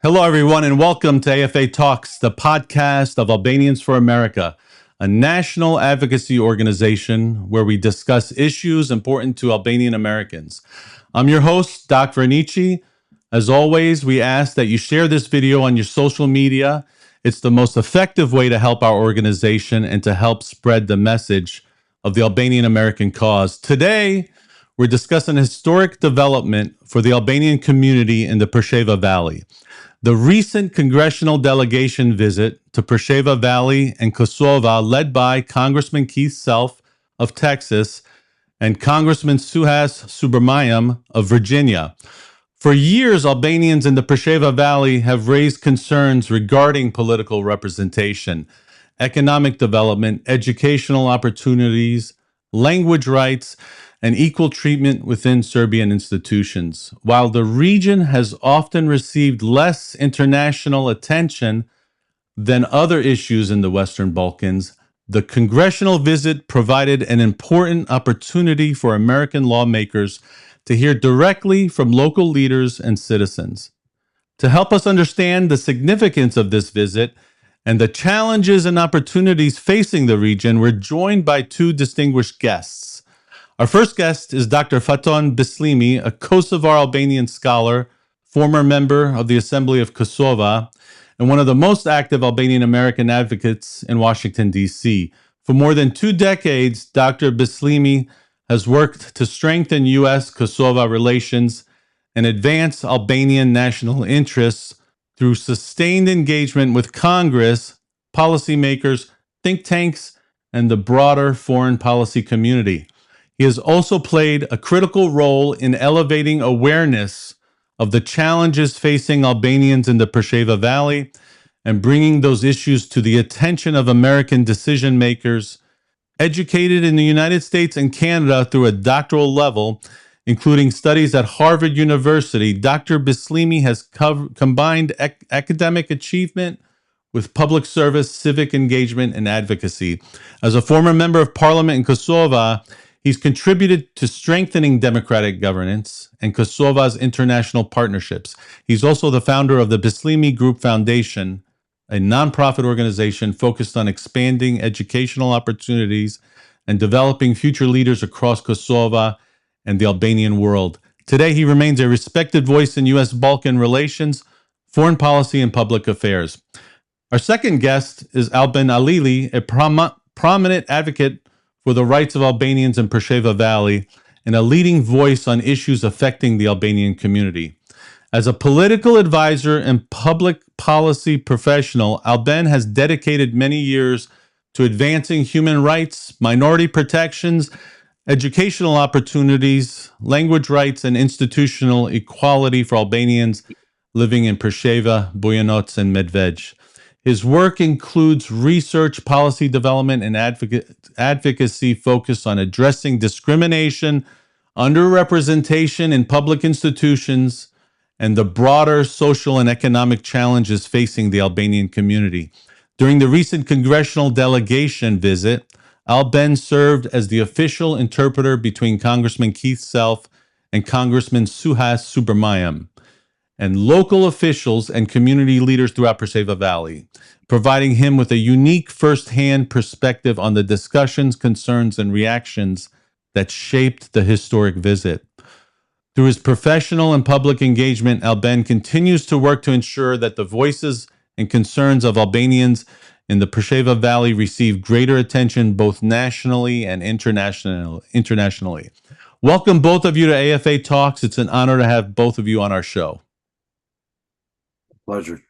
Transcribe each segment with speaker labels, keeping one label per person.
Speaker 1: Hello, everyone, and welcome to AFA Talks, the podcast of Albanians for America, a national advocacy organization where we discuss issues important to Albanian Americans. I'm your host, Doc Vernici. As always, we ask that you share this video on your social media. It's the most effective way to help our organization and to help spread the message of the Albanian American cause. Today, we're discussing a historic development for the Albanian community in the Presheva Valley. The recent Congressional Delegation visit to Presheva Valley and Kosovo, led by Congressman Keith Self of Texas and Congressman Suhas Subramaniam of Virginia. For years, Albanians in the Presheva Valley have raised concerns regarding political representation, economic development, educational opportunities, language rights, and equal treatment within Serbian institutions. While the region has often received less international attention than other issues in the Western Balkans, the congressional visit provided an important opportunity for American lawmakers to hear directly from local leaders and citizens. To help us understand the significance of this visit and the challenges and opportunities facing the region, we're joined by two distinguished guests. Our first guest is Dr. Faton Bislimi, a Kosovar Albanian scholar, former member of the Assembly of Kosovo, and one of the most active Albanian American advocates in Washington, D.C. For more than 2 decades, Dr. Bislimi has worked to strengthen U.S.-Kosovo relations and advance Albanian national interests through sustained engagement with Congress, policymakers, think tanks, and the broader foreign policy community. He has also played a critical role in elevating awareness of the challenges facing Albanians in the Presheva Valley and bringing those issues to the attention of American decision makers. Educated in the United States and Canada through a doctoral level, including studies at Harvard University, Dr. Bislimi has combined academic achievement with public service, civic engagement, and advocacy. As a former member of parliament in Kosovo, he's contributed to strengthening democratic governance and Kosovo's international partnerships. He's also the founder of the Bislimi Group Foundation, a nonprofit organization focused on expanding educational opportunities and developing future leaders across Kosovo and the Albanian world. Today, he remains a respected voice in U.S. Balkan relations, foreign policy, and public affairs. Our second guest is Alban Alili, a prominent advocate for the rights of Albanians in Presheva Valley and a leading voice on issues affecting the Albanian community. As a political advisor and public policy professional, Alban has dedicated many years to advancing human rights, minority protections, educational opportunities, language rights, and institutional equality for Albanians living in Presheva, Bujanovac, and Medved. His work includes research, policy development, and advocacy focused on addressing discrimination, underrepresentation in public institutions, and the broader social and economic challenges facing the Albanian community. During the recent Congressional Delegation visit, Alban served as the official interpreter between Congressman Keith Self and Congressman Suhas Subramaniam and local officials and community leaders throughout Presheva Valley, providing him with a unique first-hand perspective on the discussions, concerns, and reactions that shaped the historic visit. Through his professional and public engagement, Alban continues to work to ensure that the voices and concerns of Albanians in the Presheva Valley receive greater attention both nationally and internationally. Welcome both of you to AFA Talks. It's an honor to have both of you on our show.
Speaker 2: Pleasure.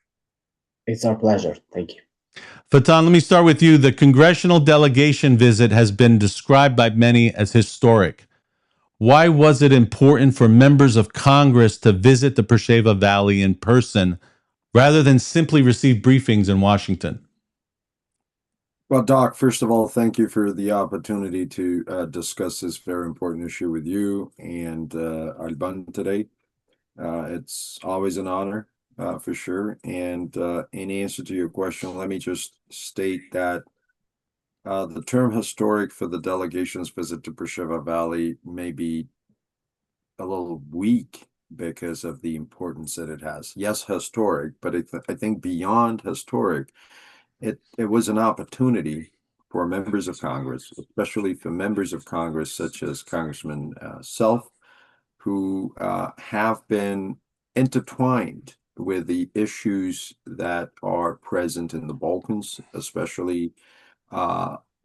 Speaker 3: It's our pleasure. Thank you.
Speaker 1: Faton, let me start with you. The Congressional Delegation visit has been described by many as historic. Why was it important for members of Congress to visit the Presheva Valley in person rather than simply receive briefings in Washington?
Speaker 2: Well, Doc, first of all, thank you for the opportunity to discuss this very important issue with you and Alban today. It's always an honor, for sure. And in answer to your question, let me just state that the term historic for the delegation's visit to Presheva Valley may be a little weak because of the importance that it has. Yes, historic, but I think beyond historic, it was an opportunity for members of Congress, especially for members of Congress such as Congressman Self, who have been intertwined with the issues that are present in the Balkans, especially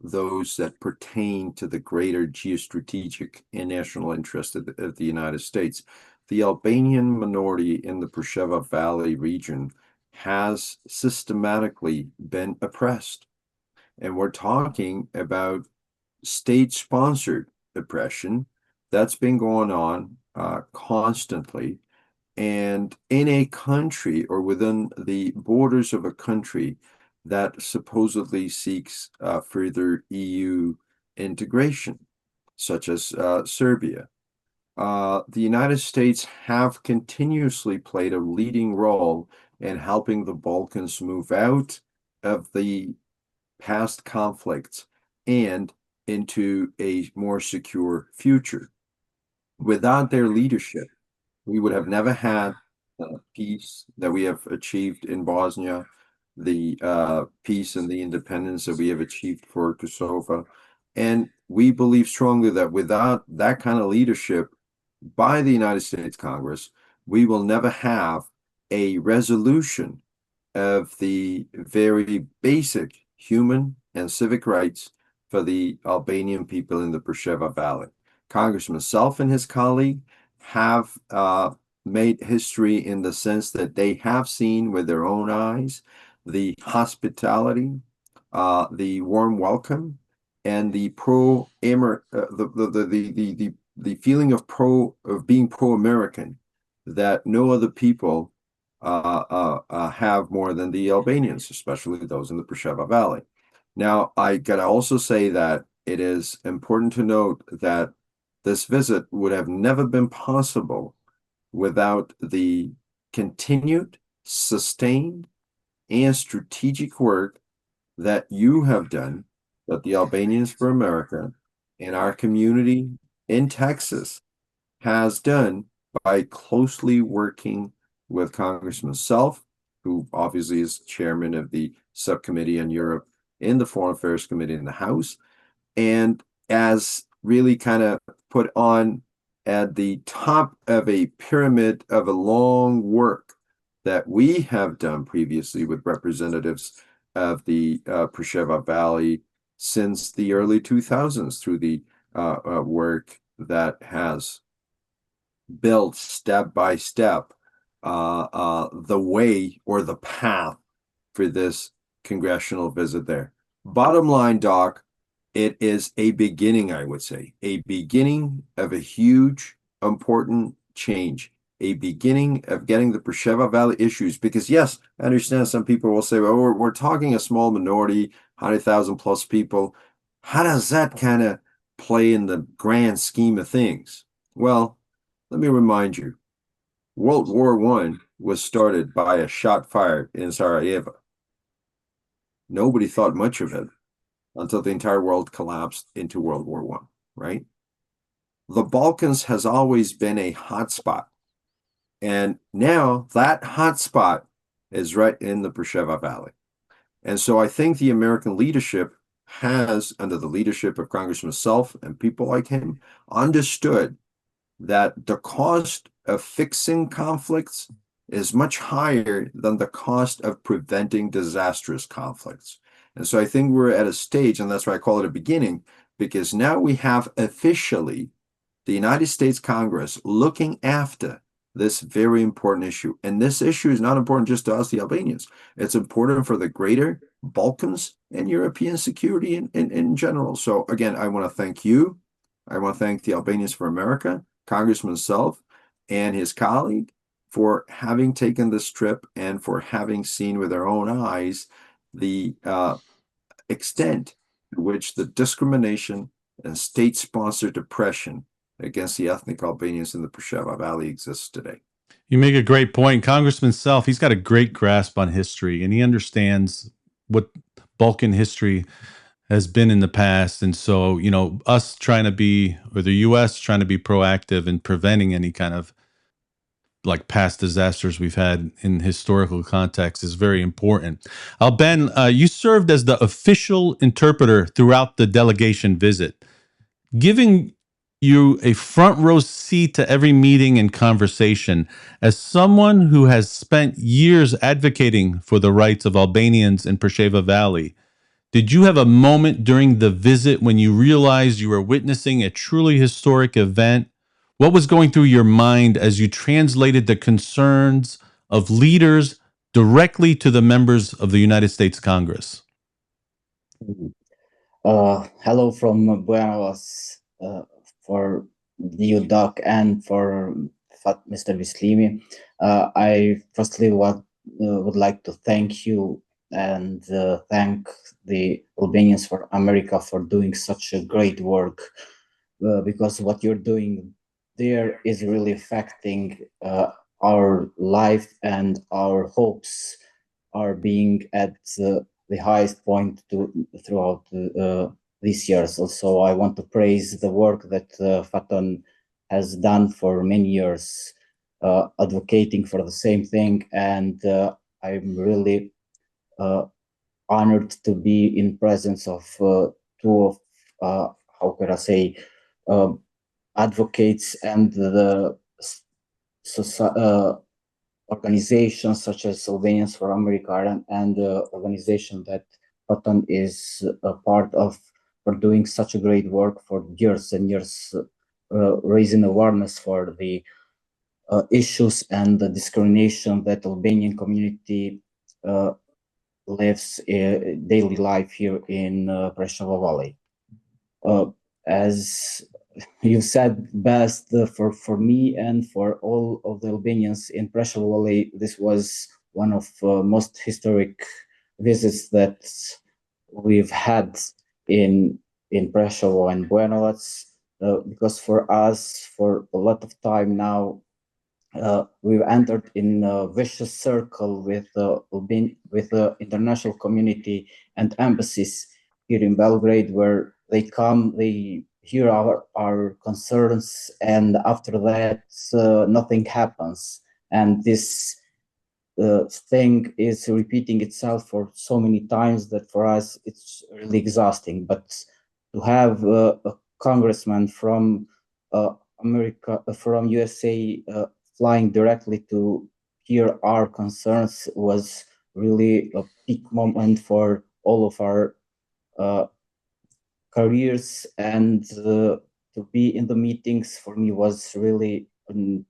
Speaker 2: those that pertain to the greater geostrategic and national interest of the United States. The Albanian minority in the Presheva Valley region has systematically been oppressed. And we're talking about state-sponsored oppression that's been going on constantly. And in a country or within the borders of a country that supposedly seeks further EU integration, such as Serbia. The United States have continuously played a leading role in helping the Balkans move out of the past conflicts and into a more secure future. Without their leadership, we would have never had the peace that we have achieved in Bosnia, the peace and the independence that we have achieved for Kosovo. And we believe strongly that without that kind of leadership by the United States Congress, we will never have a resolution of the very basic human and civic rights for the Albanian people in the Presheva Valley. Congressman Self and his colleague have made history in the sense that they have seen with their own eyes the hospitality, the warm welcome, and the feeling of being pro-American that no other people have more than the Albanians, especially those in the Presheva Valley. Now, I gotta also say that it is important to note that this visit would have never been possible without the continued, sustained, and strategic work that you have done, that the Albanians for America and our community in Texas has done by closely working with Congressman Self, who obviously is chairman of the subcommittee on Europe in the Foreign Affairs Committee in the House, and as really kind of put on at the top of a pyramid of a long work that we have done previously with representatives of the Presheva Valley since the early 2000s through the work that has built step by step the way or the path for this congressional visit there. Bottom line, Doc, it is a beginning, I would say, a beginning of a huge, important change, a beginning of getting the Presheva Valley issues. Because yes, I understand some people will say, well, we're talking a small minority, 100,000 plus people. How does that kind of play in the grand scheme of things? Well, let me remind you, World War I was started by a shot fired in Sarajevo. Nobody thought much of it until the entire world collapsed into World War I, right? The Balkans has always been a hotspot. And now that hotspot is right in the Presheva Valley. And so I think the American leadership has, under the leadership of Congressman Self and people like him, understood that the cost of fixing conflicts is much higher than the cost of preventing disastrous conflicts. And so I think we're at a stage, and that's why I call it a beginning, because now we have officially the United States Congress looking after this very important issue. And this issue is not important just to us, the Albanians. It's important for the greater Balkans and European security in general. So again, I want to thank you. I want to thank the Albanians for America, Congressman Self, and his colleague for having taken this trip and for having seen with their own eyes the extent to which the discrimination and state-sponsored oppression against the ethnic Albanians in the Presheva Valley exists today.
Speaker 1: You make a great point. Congressman Self, he's got a great grasp on history, and he understands what Balkan history has been in the past. And so, you know, us trying to be, or the U.S. trying to be proactive in preventing any kind of like past disasters we've had in historical context is very important. Alban, you served as the official interpreter throughout the delegation visit, giving you a front row seat to every meeting and conversation. As someone who has spent years advocating for the rights of Albanians in Presheva Valley, did you have a moment during the visit when you realized you were witnessing a truly historic event? What was going through your mind as you translated the concerns of leaders directly to the members of the United States Congress?
Speaker 3: Hello from Buenos for you, Doc, and for Mr. Bislimi. I firstly would like to thank you and thank the Albanians for America for doing such a great work, because what you're doing there is really affecting our life, and our hopes are being at the highest point throughout these years. Also, I want to praise the work that Faton has done for many years, advocating for the same thing, and I'm really honored to be in presence of two of, how could I say, advocates and the organizations such as Albanians for America and the organization that Faton is a part of, for doing such a great work for years and years, raising awareness for the issues and the discrimination that Albanian community lives daily life here in Presheva Valley. As you said best, for me and for all of the Albanians in Presheva Valley, this was one of most historic visits that we've had in Presheva and Buenos, because for us, for a lot of time now, we've entered in a vicious circle with the international community and embassies here in Belgrade, where they come, they hear our concerns, and after that nothing happens, and this thing is repeating itself for so many times that for us it's really exhausting. But to have a congressman from America, from USA, flying directly to hear our concerns was really a peak moment for all of our careers, and to be in the meetings for me was really an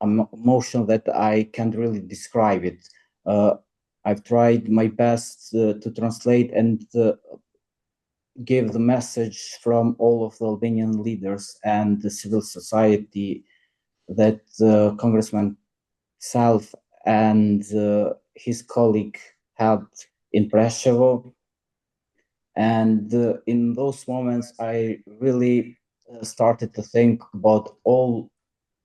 Speaker 3: emotion that I can't really describe it. I've tried my best to translate and give the message from all of the Albanian leaders and the civil society that Congressman Self and his colleague had in Preševo. And in those moments, I really started to think about all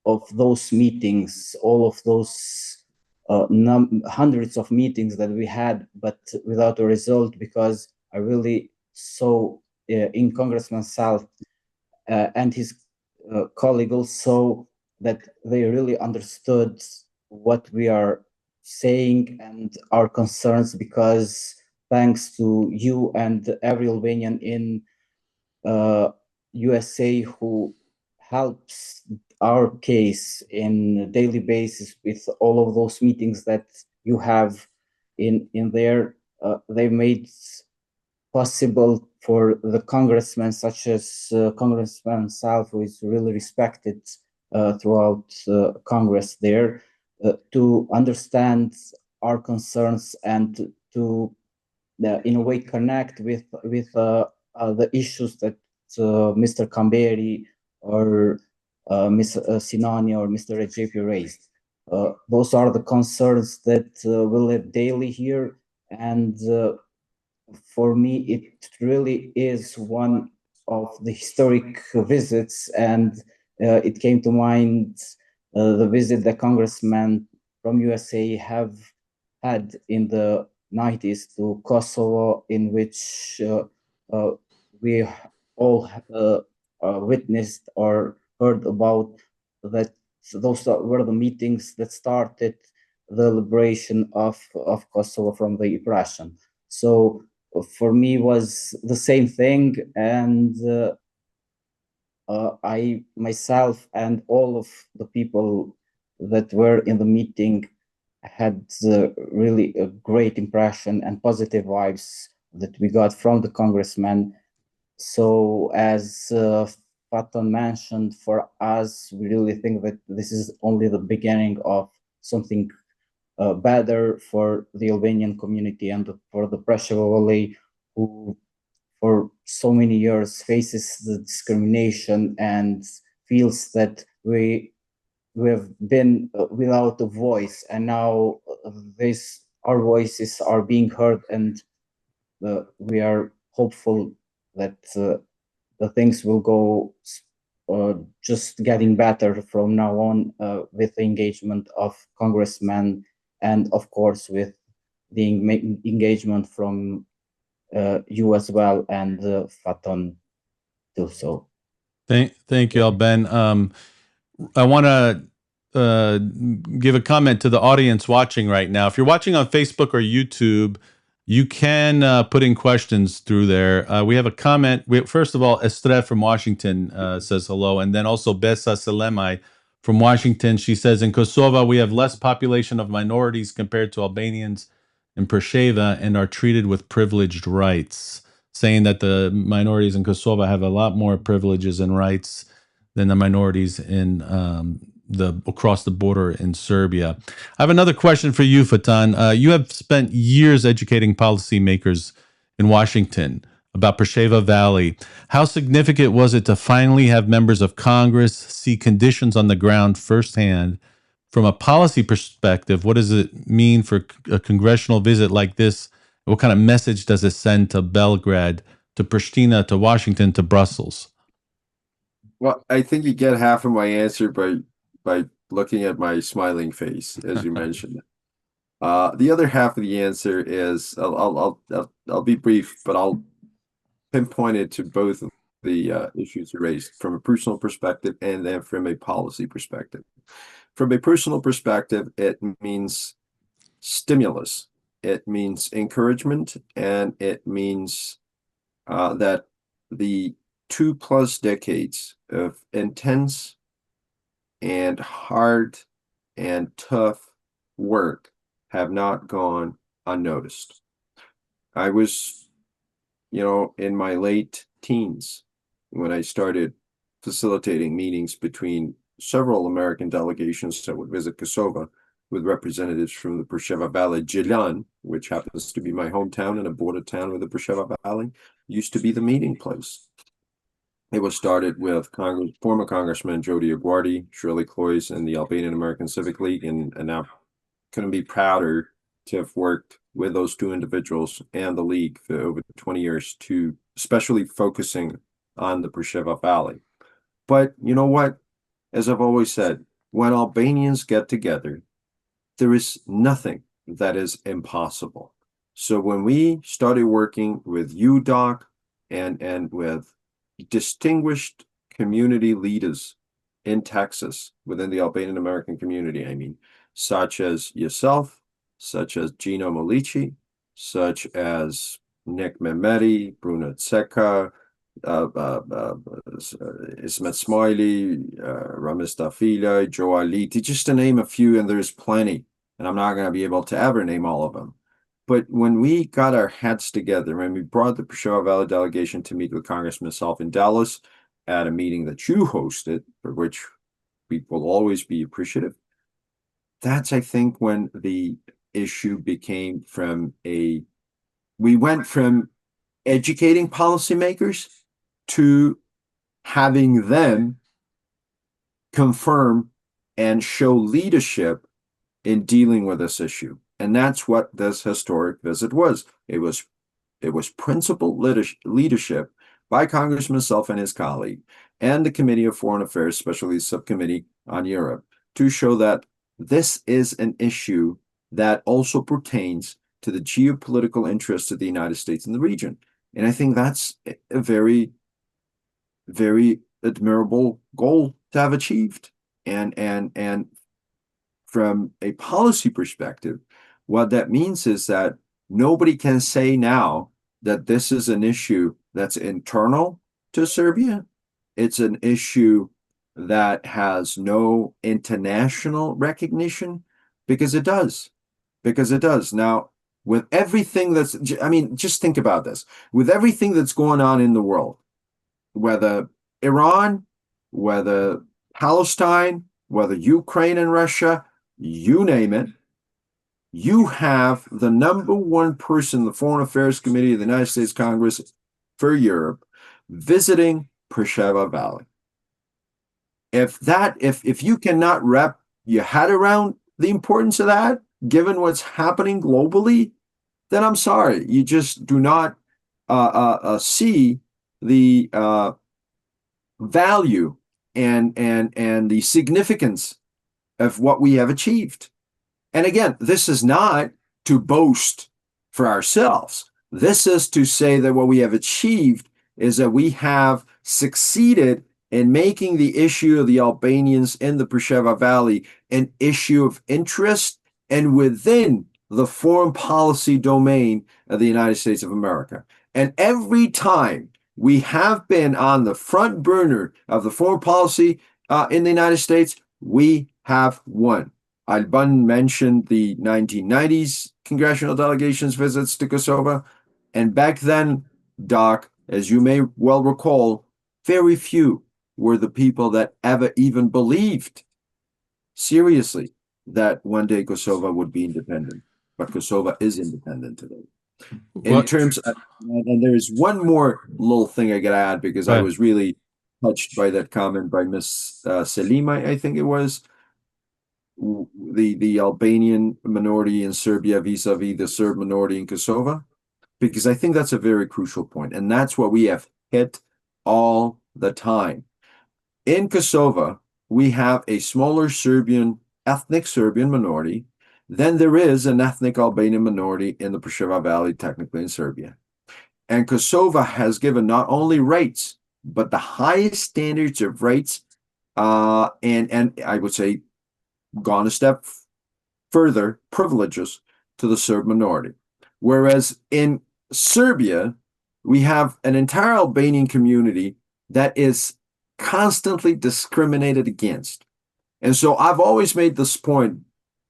Speaker 3: of those meetings, all of those hundreds of meetings that we had, but without a result, because I really saw in Congressman Self and his colleague also that they really understood what we are saying and our concerns, because thanks to you and every Albanian in USA who helps our case in a daily basis with all of those meetings that you have in there, they made possible for the congressmen, such as Congressman South, who is really respected throughout Congress there, to understand our concerns and to, in a way, connect with the issues that Mr. Kamberi or Ms. Sinani or Mr. Rejepi raised. Those are the concerns that we live daily here, and for me, it really is one of the historic visits, and it came to mind the visit that congressmen from USA have had in the 90s to Kosovo, in which we all witnessed or heard about that So those were the meetings that started the liberation of Kosovo from the oppression. So for me was the same thing, and I myself and all of the people that were in the meeting had really a great impression and positive vibes that we got from the congressman. So as Faton mentioned, for us, we really think that this is only the beginning of something better for the Albanian community and for the Presheva Valley, who for so many years faces the discrimination and feels that we've been without a voice, and now our voices are being heard, and we are hopeful that the things will go just getting better from now on with the engagement of congressmen, and of course with the engagement from you as well, and Faton too. So
Speaker 1: Thank you, Alban. I want to give a comment to the audience watching right now. If you're watching on Facebook or YouTube, you can put in questions through there. We have a comment. First of all, Estre from Washington says hello. And then also Besa Selemai from Washington. She says, in Kosovo, we have less population of minorities compared to Albanians in Presheva and are treated with privileged rights, saying that the minorities in Kosovo have a lot more privileges and rights than the minorities in across the border in Serbia. I have another question for you, Faton. You have spent years educating policymakers in Washington about Presheva Valley. How significant was it to finally have members of Congress see conditions on the ground firsthand? From a policy perspective, what does it mean for a congressional visit like this? What kind of message does it send to Belgrade, to Pristina, to Washington, to Brussels?
Speaker 2: Well, I think you get half of my answer by looking at my smiling face, as you mentioned. The other half of the answer is I'll be brief, but I'll pinpoint it to both of the issues you raised from a personal perspective and then from a policy perspective. From a personal perspective, it means stimulus, it means encouragement, and it means that the 2+ decades of intense and hard and tough work have not gone unnoticed. I was, in my late teens when I started facilitating meetings between several American delegations that would visit Kosovo with representatives from the Presheva Valley. Gjilan, which happens to be my hometown and a border town with the Presheva Valley, used to be the meeting place. It was started with former Congressman Jody Aguardi, Shirley Cloyce, and the Albanian American Civic League, and I couldn't be prouder to have worked with those two individuals and the league for over 20 years, to especially focusing on the Presheva Valley. But you know what? As I've always said, when Albanians get together, there is nothing that is impossible. So when we started working with you, Doc, and with distinguished community leaders in Texas within the Albanian American community, such as yourself, such as Gino Malici, such as Nick Mehmeti, Bruno Tseka, Ismet Smiley, Ramis Dafila, Joe Aliti, just to name a few, and there's plenty, and I'm not going to be able to ever name all of them. But when we got our heads together, when we brought the Presheva Valley delegation to meet with Congressman myself in Dallas at a meeting that you hosted, for which we will always be appreciative, that's, I think, when the issue became we went from educating policymakers to having them confirm and show leadership in dealing with this issue. And that's what this historic visit was. It was principled leadership by Congressman myself and his colleague and the Committee of Foreign Affairs, especially the Subcommittee on Europe, to show that this is an issue that also pertains to the geopolitical interests of the United States in the region. And I think that's a very, very admirable goal to have achieved. And from a policy perspective, what that means is that nobody can say now that this is an issue that's internal to Serbia. It's an issue that has no international recognition, because it does. Because it does. Now, with everything that's, I mean, just think about this. With everything that's going on in the world, whether Iran, whether Palestine, whether Ukraine and Russia, you name it, you have the number one person in the Foreign Affairs Committee of the United States Congress for Europe visiting Presheva Valley. If you cannot wrap your head around the importance of that, given what's happening globally, then I'm sorry, you just do not see the value and the significance of what we have achieved. And again, this is not to boast for ourselves. This is to say that what we have achieved is that we have succeeded in making the issue of the Albanians in the Presheva Valley an issue of interest and within the foreign policy domain of the United States of America. And every time we have been on the front burner of the foreign policy in the United States, we have won. Alban mentioned the 1990s Congressional Delegation's visits to Kosovo. And back then, Doc, as you may well recall, very few were the people that ever even believed seriously that one day Kosovo would be independent. But Kosovo is independent today. In terms of, and there's one more little thing I got to add, because I was really touched by that comment by Miss Selima, I think it was, the Albanian minority in Serbia vis-a-vis the Serb minority in Kosovo, because I think that's a very crucial point, and that's what we have hit all the time. In Kosovo, we have a smaller ethnic Serbian minority than there is an ethnic Albanian minority in the Presheva Valley, technically in Serbia. And Kosovo has given not only rights, but the highest standards of rights, and I would say gone a step further, privileges to the Serb minority. Whereas in Serbia, we have an entire Albanian community that is constantly discriminated against. And so I've always made this point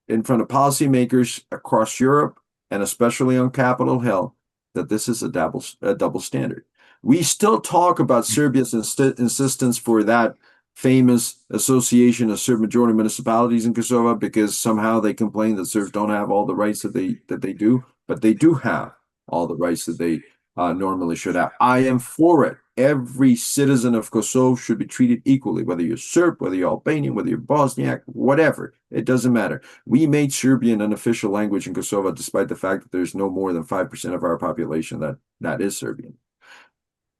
Speaker 2: in front of policymakers across Europe, and especially on Capitol Hill, that this is a double standard. We still talk about Serbia's insistence for that famous association of Serb majority municipalities in Kosovo, because somehow they complain that Serbs don't have all the rights that they do, but they do have all the rights that they normally should have. I am for it. Every citizen of Kosovo should be treated equally, whether you're Serb, whether you're Albanian, whether you're Bosniak, whatever. It doesn't matter. We made Serbian an official language in Kosovo, despite the fact that there's no more than 5% of our population that is Serbian.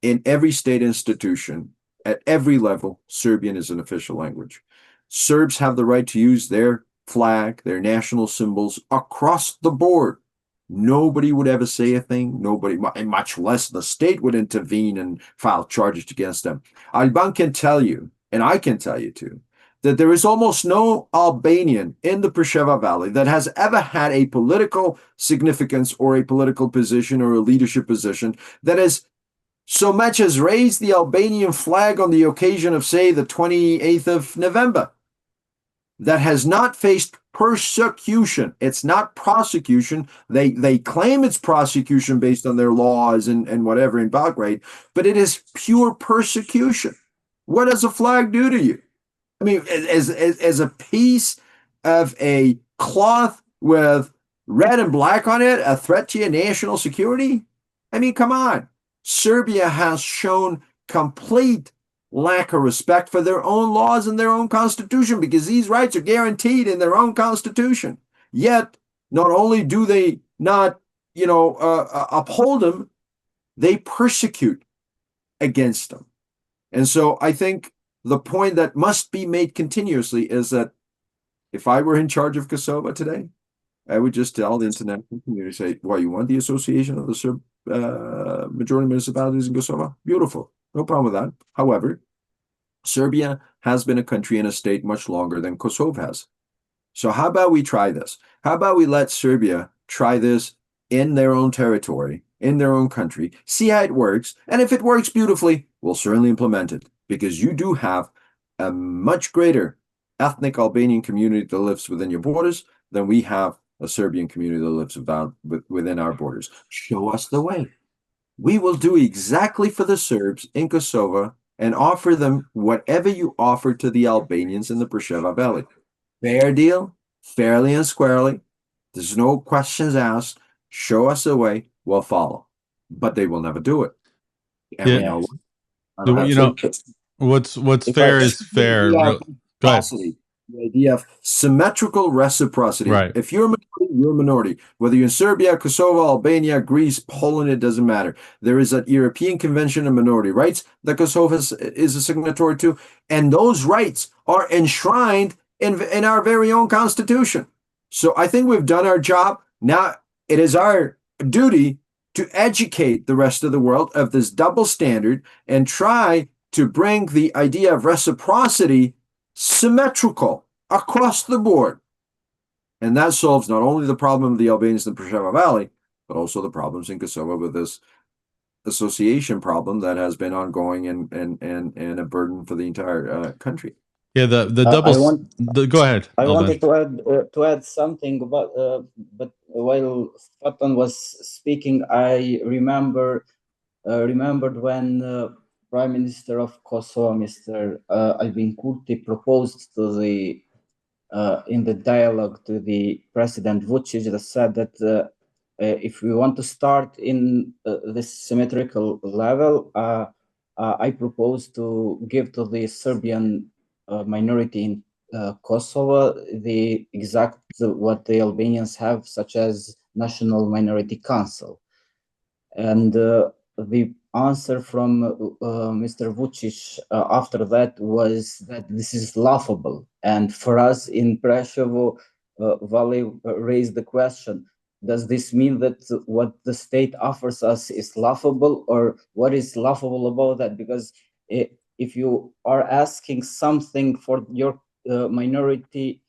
Speaker 2: In every state institution, at every level, Serbian is an official language. Serbs have the right to use their flag, their national symbols across the board. Nobody would ever say a thing. Nobody, much less the state, would intervene and file charges against them. Alban can tell you, and I can tell you too, that there is almost no Albanian in the Presheva Valley that has ever had a political significance or a political position or a leadership position that has so much as raised the Albanian flag on the occasion of, say, the 28th of November, that has not faced persecution. It's not prosecution. They claim it's prosecution based on their laws and whatever in Belgrade, but it is pure persecution. What does a flag do to you? I mean, as a piece of a cloth with red and black on it, a threat to your national security? I mean, come on. Serbia has shown complete lack of respect for their own laws and their own constitution, because these rights are guaranteed in their own constitution. Yet, not only do they not, uphold them, they persecute against them. And so I think the point that must be made continuously is that if I were in charge of Kosovo today, I would just tell the international community, say, well, you want the association of the Serb majority municipalities in Kosovo? Beautiful. No problem with that. However, Serbia has been a country and a state much longer than Kosovo has. So how about we try this? How about we let Serbia try this in their own territory, in their own country, see how it works, and if it works beautifully, we'll certainly implement it, because you do have a much greater ethnic Albanian community that lives within your borders than we have a Serbian community that lives within our borders. Show us the way. We will do exactly for the Serbs in Kosovo and offer them whatever you offer to the Albanians in the Presheva Valley. Fair deal, fairly and squarely. There's no questions asked. Show us the way, we'll follow. But they will never do it. And
Speaker 1: Yeah.
Speaker 2: we know I don't have
Speaker 1: You
Speaker 2: to-
Speaker 1: know, what's
Speaker 3: If
Speaker 1: fair
Speaker 3: I-
Speaker 1: is fair.
Speaker 2: The idea
Speaker 1: Go
Speaker 2: of
Speaker 1: ahead.
Speaker 2: reciprocity, the idea of symmetrical reciprocity.
Speaker 1: Right.
Speaker 2: If you're a minority, you're a minority. Whether you're in Serbia, Kosovo, Albania, Greece, Poland, it doesn't matter. There is a European Convention on Minority Rights that Kosovo is a signatory to, and those rights are enshrined in our very own constitution. So I think we've done our job. Now it is our duty to educate the rest of the world of this double standard and try to bring the idea of reciprocity symmetrical across the board. And that solves not only the problem of the Albanians in the Presheva Valley, but also the problems in Kosovo with this association problem that has been ongoing and a burden for the entire country.
Speaker 1: Yeah, the
Speaker 3: I
Speaker 1: double.
Speaker 3: want-
Speaker 1: Go ahead.
Speaker 3: I
Speaker 1: Alban.
Speaker 3: wanted to add something about, but while Faton was speaking, I remembered when Prime Minister of Kosovo, Mr. Albin Kurti, proposed to the in the dialogue to the President Vučić, that said that if we want to start in this symmetrical level, I propose to give to the Serbian minority in Kosovo the exact what the Albanians have, such as National Minority Council. And the answer from Mr. Vučić after that was that this is laughable. And for us in Preševo Valley raised the question, does this mean that what the state offers us is laughable, or what is laughable about that? Because if you are asking something for your minority,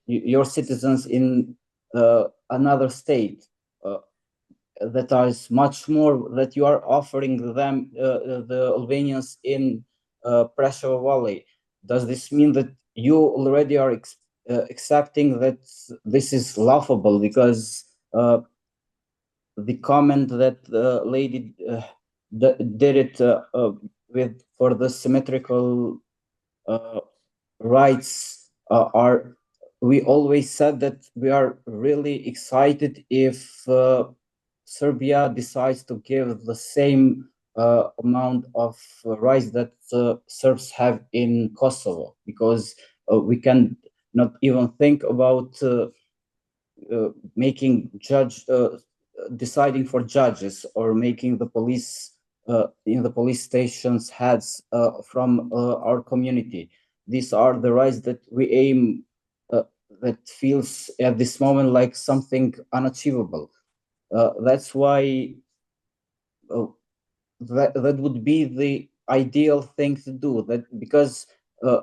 Speaker 3: your citizens in another state, that is much more that you are offering them, the Albanians in Preševa Valley. Does this mean that you already are accepting that this is laughable? Because the comment that lady did it with for the symmetrical rights are. We always said that we are really excited if Serbia decides to give the same amount of rights that Serbs have in Kosovo, because we can not even think about making deciding for judges, or making the police in the police stations heads from our community. These are the rights that we aim, that feels at this moment like something unachievable. That's why that would be the ideal thing to do. That because,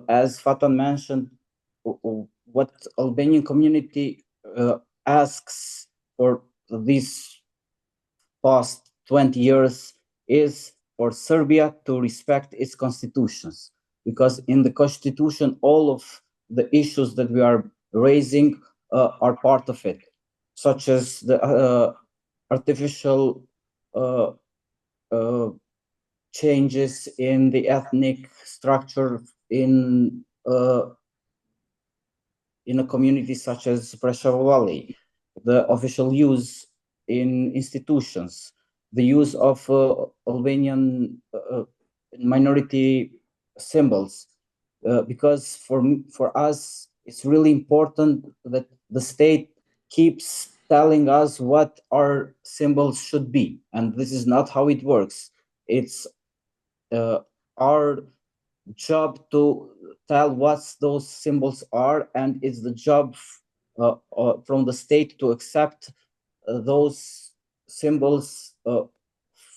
Speaker 3: as Faton mentioned, what Albanian community asks for these past 20 years is for Serbia to respect its constitutions, because in the constitution all of the issues that we are raising are part of it, such as the artificial changes in the ethnic structure in a community such as Preševa Valley, the official use in institutions, the use of Albanian minority symbols, because for us it's really important that the state keeps telling us what our symbols should be, and this is not how it works. It's our job to tell what those symbols are, and it's the job from the state to accept those symbols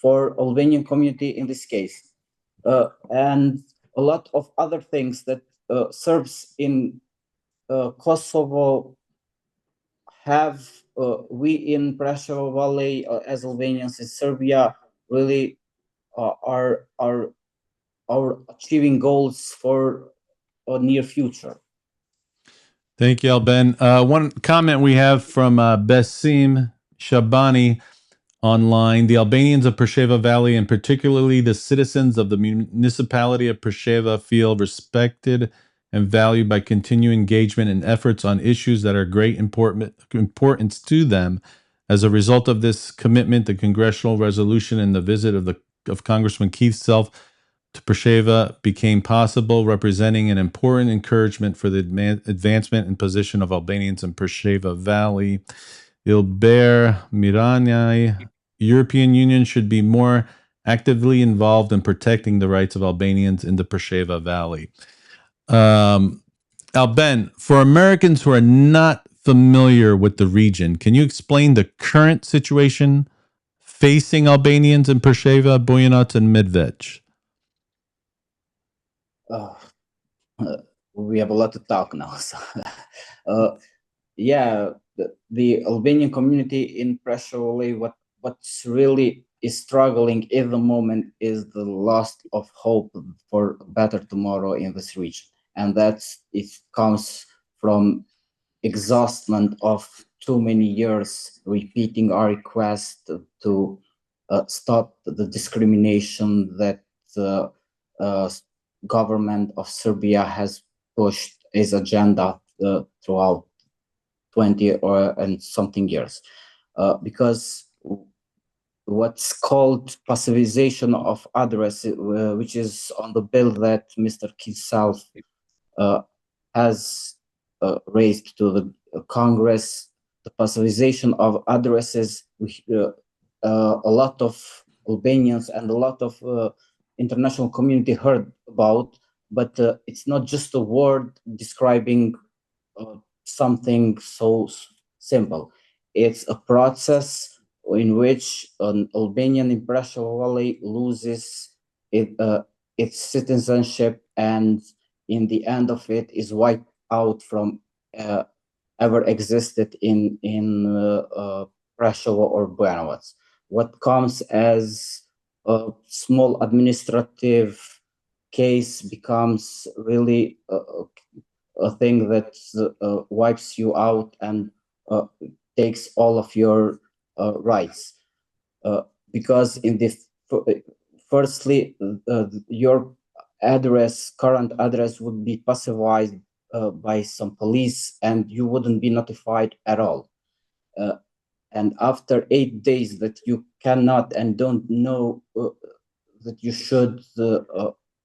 Speaker 3: for Albanian community in this case. And a lot of other things that Serbs in Kosovo have. We in Presheva Valley, as Albanians in Serbia, really are achieving goals for a near future.
Speaker 1: Thank you, Alban. One comment we have from Besim Shabani online. The Albanians of Presheva Valley, and particularly the citizens of the municipality of Presheva, feel respected and valued by continued engagement and efforts on issues that are great importance to them. As a result of this commitment, the congressional resolution and the visit of Congressman Keith Self to Presheva became possible, representing an important encouragement for the advancement and position of Albanians in Presheva Valley. Ilber Miranai, European Union should be more actively involved in protecting the rights of Albanians in the Presheva Valley. Alban, for Americans who are not familiar with the region, can you explain the current situation facing Albanians in Presheva, Bujanovac, and Medved?
Speaker 3: We have a lot to talk now. So, yeah, the Albanian community in Presheva, what's really is struggling at the moment is the loss of hope for a better tomorrow in this region, and it comes from exhaustion of too many years repeating our request to stop the discrimination that the government of Serbia has pushed its agenda throughout 20 and something years, because what's called passivization of address, which is on the bill that Mr. Kisal has raised to the Congress, the passivization of addresses. A lot of Albanians and a lot of international community heard about, but it's not just a word describing something so simple. It's a process in which an Albanian in Presheva Valley loses its citizenship, and in the end of it is wiped out from ever existed in Presheva or Bujanovac. What comes as a small administrative case becomes really a thing that wipes you out and takes all of your rights, because in the firstly your current address would be passivized by some police and you wouldn't be notified at all, and after 8 days that you cannot and don't know that you should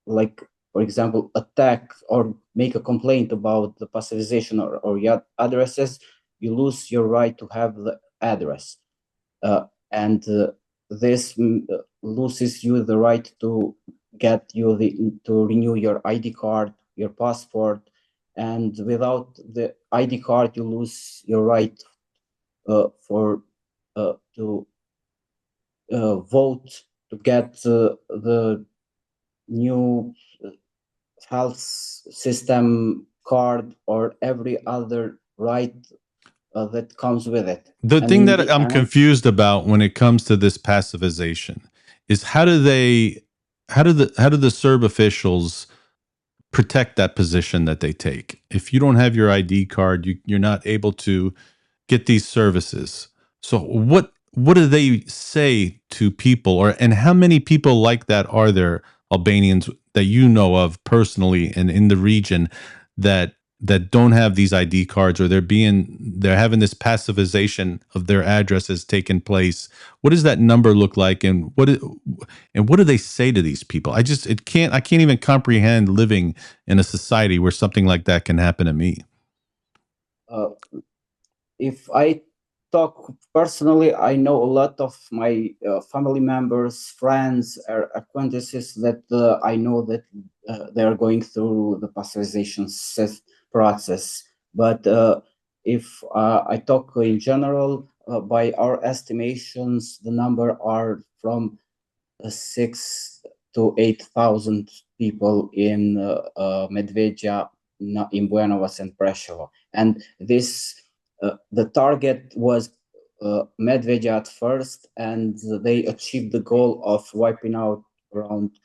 Speaker 3: like, for example, attack or make a complaint about the passivization or your addresses, you lose your right to have the address, and this loses you the right to to renew your ID card, your passport, and without the ID card you lose your right to vote, to get the new health system card or every other right that comes with it.
Speaker 1: The thing that I'm confused about when it comes to this passivization is how do the Serb officials protect that position that they take? If you don't have your ID card, you're not able to get these services. So what do they say to people, and how many people like that are there, Albanians that you know of personally and in the region, that don't have these ID cards, or they're having this passivization of their addresses taking place? What does that number look like, and what do they say to these people? I can't even comprehend living in a society where something like that can happen to me.
Speaker 3: If I talk personally, I know a lot of my family members, friends, or acquaintances that I know that they are going through the passivization process. But if I talk in general, by our estimations, the number are from 6 to 8,000 people in Medvedja, in Bujanovac and Preševo. And this, the target was Medvedja at first, and they achieved the goal of wiping out around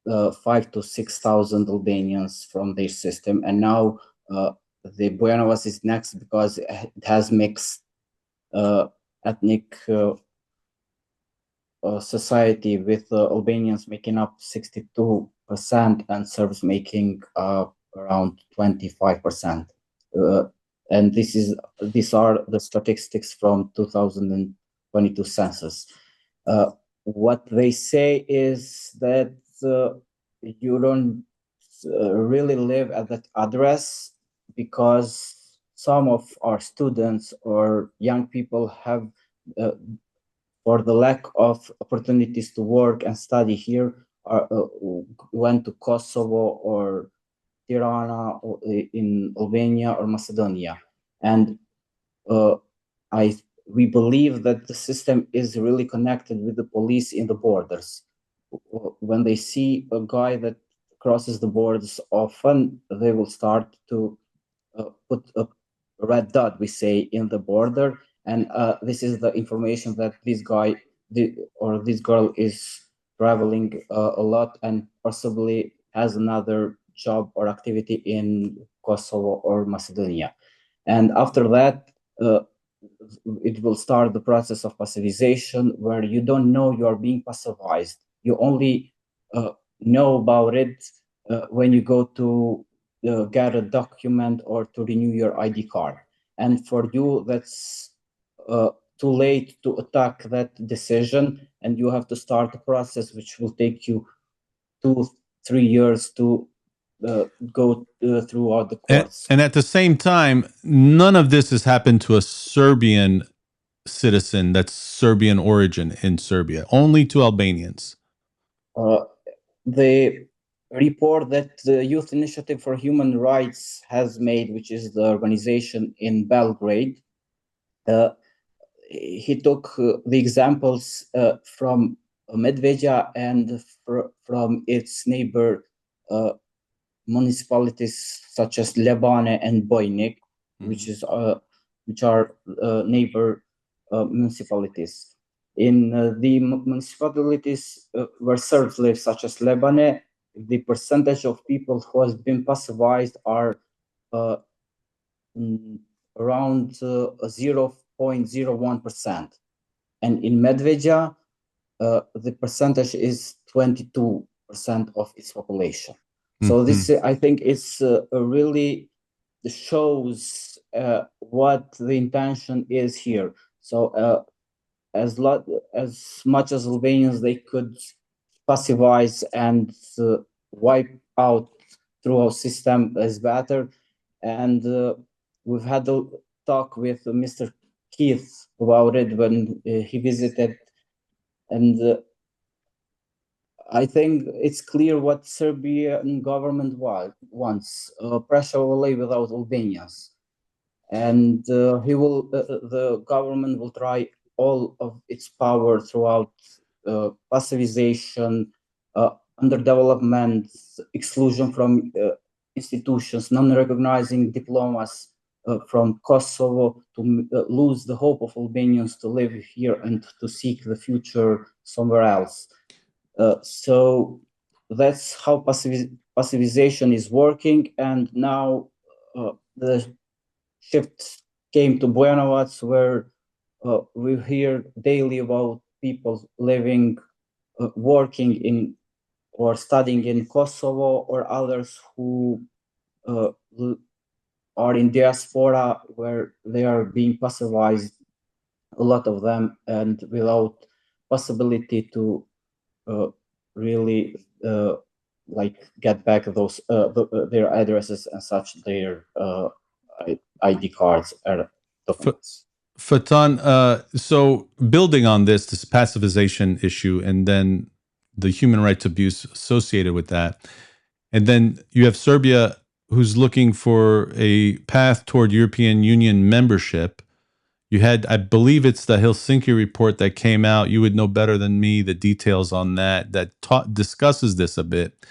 Speaker 3: 5,000 to 6,000 Albanians from their system. And now the Bujanovac is next because it has mixed ethnic society, with Albanians making up 62% and Serbs making around 25%. And these are the statistics from 2022 census. What they say is that you don't really live at that address because some of our students or young people have, for the lack of opportunities to work and study here, went to Kosovo or Tirana or in Albania or Macedonia. And we believe that the system is really connected with the police in the borders. When they see a guy that crosses the borders often, they will start to put a red dot, we say, in the border. And this is the information that this guy or this girl is traveling a lot and possibly has another job or activity in Kosovo or Macedonia. And after that, it will start the process of passivization, where you don't know you are being passivized. You only know about it when you go to get a document or to renew your ID card. And for you, that's too late to attack that decision, and you have to start a process which will take you 2-3 years to go throughout the courts.
Speaker 1: And at the same time, none of this has happened to a Serbian citizen that's Serbian origin in Serbia, only to Albanians.
Speaker 3: The report that the Youth Initiative for Human Rights has made, which is the organization in Belgrade, he took the examples from Medvedja and from its neighbor municipalities such as Lebane and Bojnik, which are neighbor municipalities. In the municipalities where Serbs live, such as Lebane, the percentage of people who has been passivized are around 0.01%. And in Medvedja, the percentage is 22% of its population. So this, I think, is really shows what the intention is here. So as much as Albanians they could passivize and wipe out through our system is better. And we've had a talk with Mr. Keith about it when he visited, and I think it's clear what Serbian government wants: Presheva Valley without Albanians, and the government will try all of its power throughout passivization, underdevelopment, exclusion from institutions, non-recognizing diplomas from Kosovo, to lose the hope of Albanians to live here and to seek the future somewhere else. So that's how passivization is working. And now the shift came to Bujanovac, where we hear daily about people living, working in or studying in Kosovo, or others who are in diaspora, where they are being passivized, a lot of them, and without possibility to really like get back those their addresses and such, their ID cards or documents.
Speaker 1: Faton, so building on this passivization issue, and then the human rights abuse associated with that, and then you have Serbia, who's looking for a path toward European Union membership. You had, I believe it's the Helsinki report that came out. You would know better than me the details on that, discusses this a bit.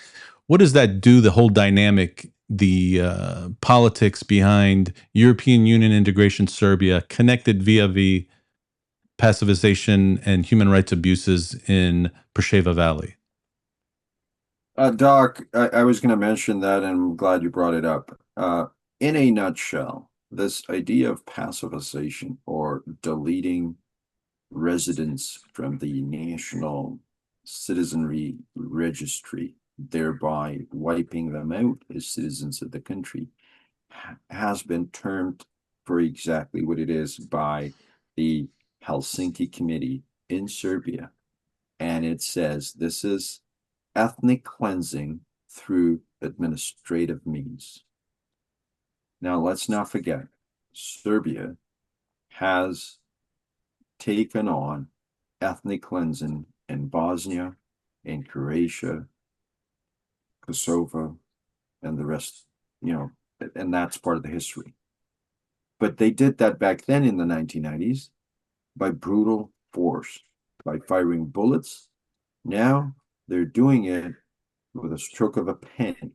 Speaker 1: What does that do, the whole dynamic, the politics behind European Union integration Serbia, connected via pacifization and human rights abuses in Presheva Valley?
Speaker 2: Doc, I was going to mention that, and I'm glad you brought it up. In a nutshell, this idea of pacifization or deleting residents from the National Citizenry Registry, thereby wiping them out as citizens of the country, has been termed for exactly what it is by the Helsinki Committee in Serbia. And it says this is ethnic cleansing through administrative means. Now, let's not forget, Serbia has taken on ethnic cleansing in Bosnia, in Croatia, Kosovo, and the rest, and that's part of the history. But they did that back then in the 1990s by brutal force, by firing bullets. Now they're doing it with a stroke of a pen.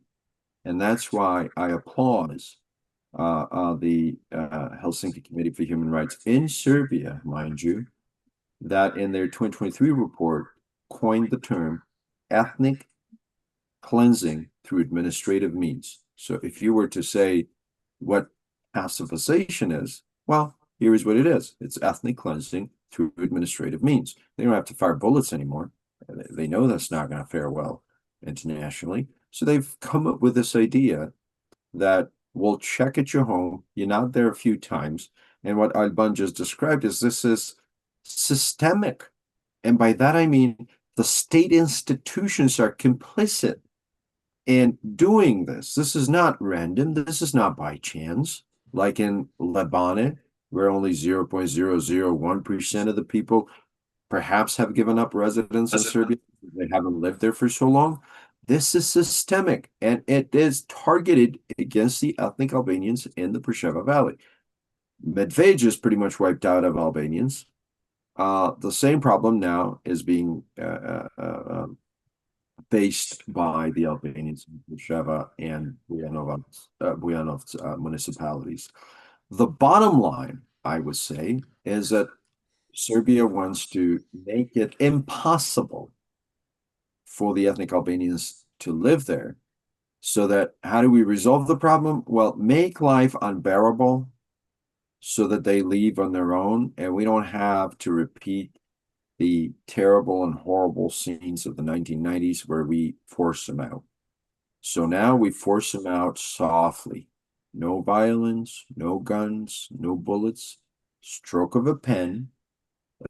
Speaker 2: And that's why I applaud the Helsinki Committee for Human Rights in Serbia, mind you, that in their 2023 report coined the term ethnic cleansing through administrative means. So if you were to say what pacifization is, well, here is what it is. It's ethnic cleansing through administrative means. They don't have to fire bullets anymore. They know that's not going to fare well internationally. So they've come up with this idea that we'll check at your home. You're not there a few times. And what Alban just described is this is systemic. And by that, I mean the state institutions are complicit in doing this. This is not random. This is not by chance. Like in Lebanon, where only 0.001% of the people perhaps have given up residence in Serbia. They haven't lived there for so long. This is systemic, and it is targeted against the ethnic Albanians in the Presheva Valley. Medvedev is pretty much wiped out of Albanians. The same problem now is being faced by the Albanians in Presheva and Bujanovac municipalities. The bottom line, I would say, is that Serbia wants to make it impossible for the ethnic Albanians to live there. So that, how do we resolve the problem? Well, make life unbearable so that they leave on their own, and we don't have to repeat the terrible and horrible scenes of the 1990s where we force them out. So now we force them out softly. No violence, no guns, no bullets, stroke of a pen,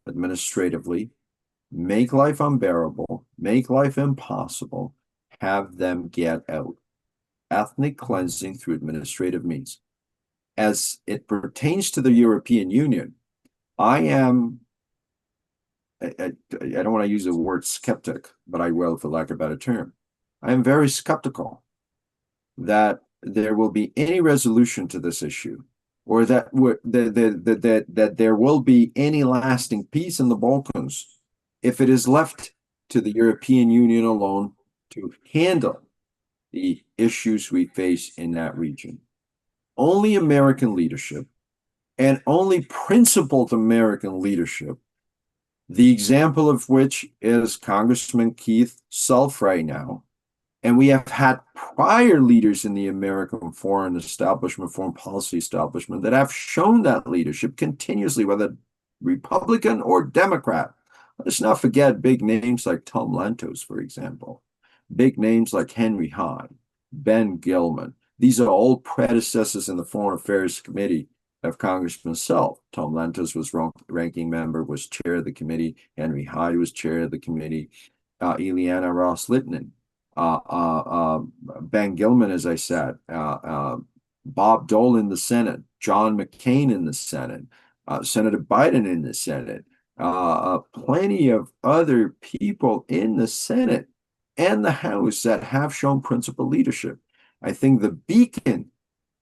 Speaker 2: administratively, make life unbearable, make life impossible, have them get out. Ethnic cleansing through administrative means. As it pertains to the European Union, I don't want to use the word skeptic, but I will for lack of a better term. I am very skeptical that there will be any resolution to this issue, or that there will be any lasting peace in the Balkans if it is left to the European Union alone to handle the issues we face in that region. Only American leadership, and only principled American leadership, the example of which is Congressman Keith Self right now. And we have had prior leaders in the American foreign establishment, foreign policy establishment, that have shown that leadership continuously, whether Republican or Democrat. Let's not forget big names like Tom Lantos, for example. Big names like Henry Hyde, Ben Gilman. These are all predecessors in the Foreign Affairs Committee of Congressman Self. Tom Lantos was ranking member, was chair of the committee. Henry Hyde was chair of the committee. Ileana Ross-Littman. Ben Gilman, as I said. Bob Dole in the Senate. John McCain in the Senate. Senator Biden in the Senate. Plenty of other people in the Senate and the House that have shown principled leadership. I think the beacon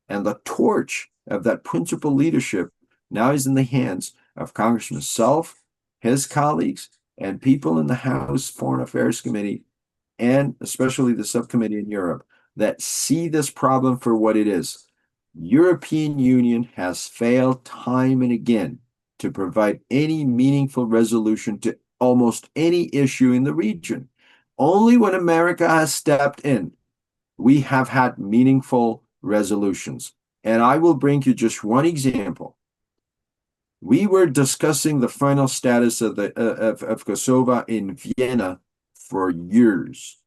Speaker 2: and the torch of that principled leadership now is in the hands of Congressman Self, his colleagues, and people in the House Foreign Affairs Committee, and especially the subcommittee in Europe, that see this problem for what it is. European Union has failed time and again to provide any meaningful resolution to almost any issue in the region. Only when America has stepped in, we have had meaningful resolutions. And I will bring you just one example. We were discussing the final status of Kosovo in Vienna for years.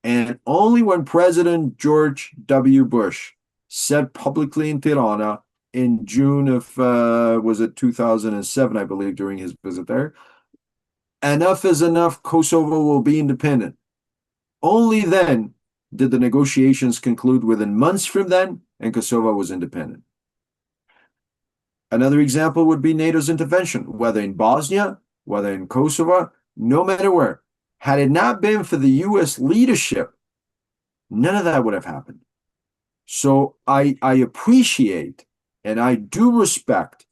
Speaker 2: And only when President George W. Bush said publicly in Tirana in June of, was it 2007, I believe, during his visit there, enough is enough, Kosovo will be independent. Only then did the negotiations conclude within months from then, and Kosovo was independent. Another example would be NATO's intervention, whether in Bosnia, whether in Kosovo, no matter where. Had it not been for the U.S. leadership, none of that would have happened. So I appreciate and I do respect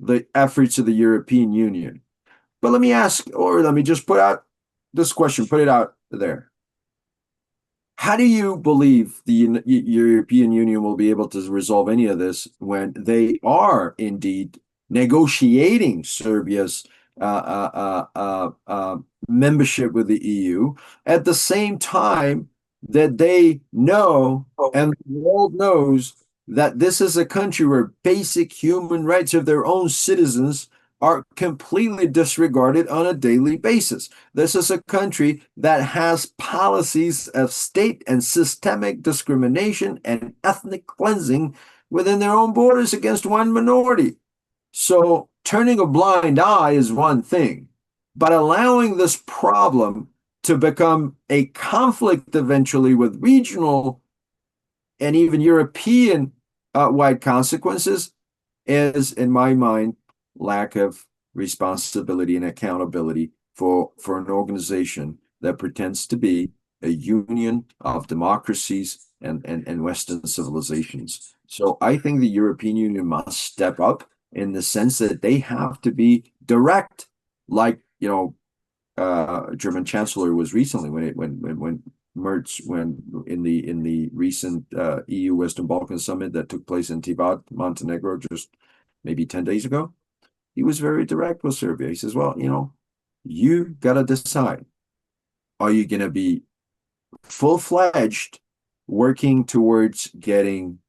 Speaker 2: the efforts of the European Union. But let me ask, or let me just put out this question, put it out there. How do you believe the European Union will be able to resolve any of this when they are indeed negotiating Serbia's membership with the EU at the same time that they know and the world knows that this is a country where basic human rights of their own citizens are completely disregarded on a daily basis? This is a country that has policies of state and systemic discrimination and ethnic cleansing within their own borders against one minority. So turning a blind eye is one thing, but allowing this problem to become a conflict eventually with regional and even European wide consequences is, in my mind, lack of responsibility and accountability for an organization that pretends to be a union of democracies and Western civilizations. So I think the European Union must step up in the sense that they have to be direct, like, you know, German Chancellor was recently when Merz, when in the recent EU Western Balkans summit that took place in Tivat, Montenegro, just maybe 10 days ago. He was very direct with Serbia. He says, well, you know, you got to decide. Are you going to be full-fledged working towards getting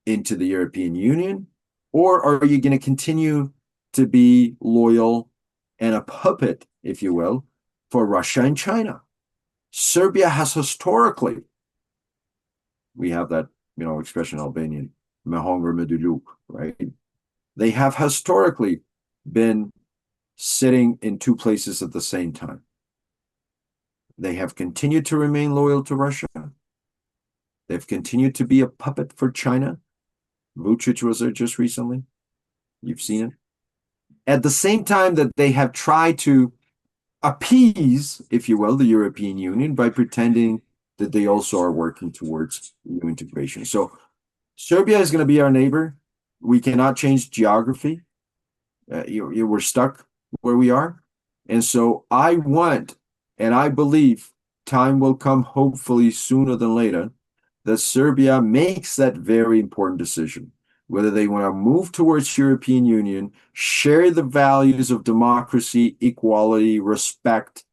Speaker 2: into the European Union? Or are you going to continue to be loyal and a puppet, if you will, for Russia and China? Serbia has historically, we have that, you know, expression Albanian, mehongër me dy luk, right? They have historically been sitting in two places at the same time. They have continued to remain loyal to Russia. They've continued to be a puppet for China. Vucic was there just recently. You've seen it. At the same time that they have tried to appease, if you will, the European Union by pretending that they also are working towards EU integration. So Serbia is going to be our neighbor. We cannot change geography. We're stuck where we are. And so I want, and I believe time will come, hopefully sooner than later, that Serbia makes that very important decision, whether they want to move towards European Union, share the values of democracy, equality, respect,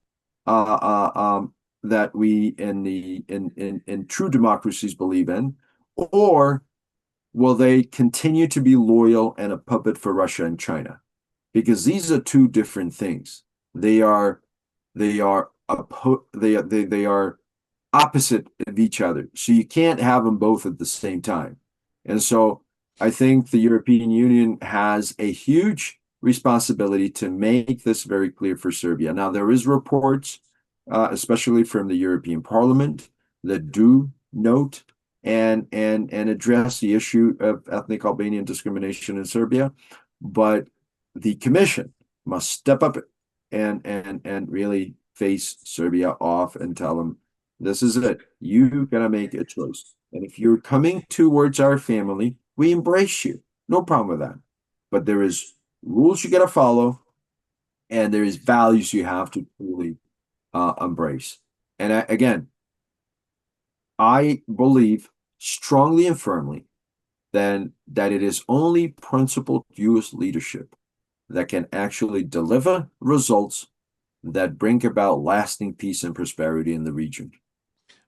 Speaker 2: that we in true democracies believe in, or will they continue to be loyal and a puppet for Russia and China? Because these are two different things. They are opposite of each other. So you can't have them both at the same time. And so I think the European Union has a huge responsibility to make this very clear for Serbia. Now, there is reports, especially from the European Parliament, that do note and address the issue of ethnic Albanian discrimination in Serbia. But the Commission must step up and really face Serbia off and tell them, this is it. You gotta make a choice. And if you're coming towards our family, we embrace you. No problem with that. but there is rules you got to follow, and there is values you have to truly embrace. And again, I believe strongly and firmly then that it is only principled youth leadership that can actually deliver results that bring about lasting peace and prosperity in the region.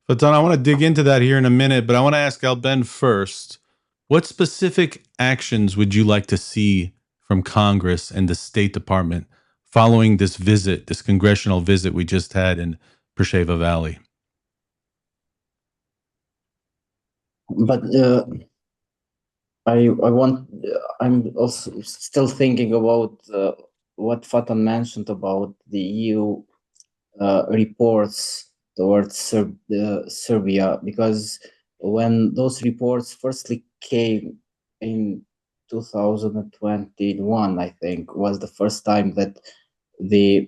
Speaker 1: Faton, I want to dig into that here in a minute, but I want to ask Alban first, what specific actions would you like to see from Congress and the State Department following this visit, this congressional visit we just had in Presheva Valley?
Speaker 3: But I'm also still thinking about what Faton mentioned about the EU reports towards Serbia, because when those reports firstly came in 2021, I think, was the first time that the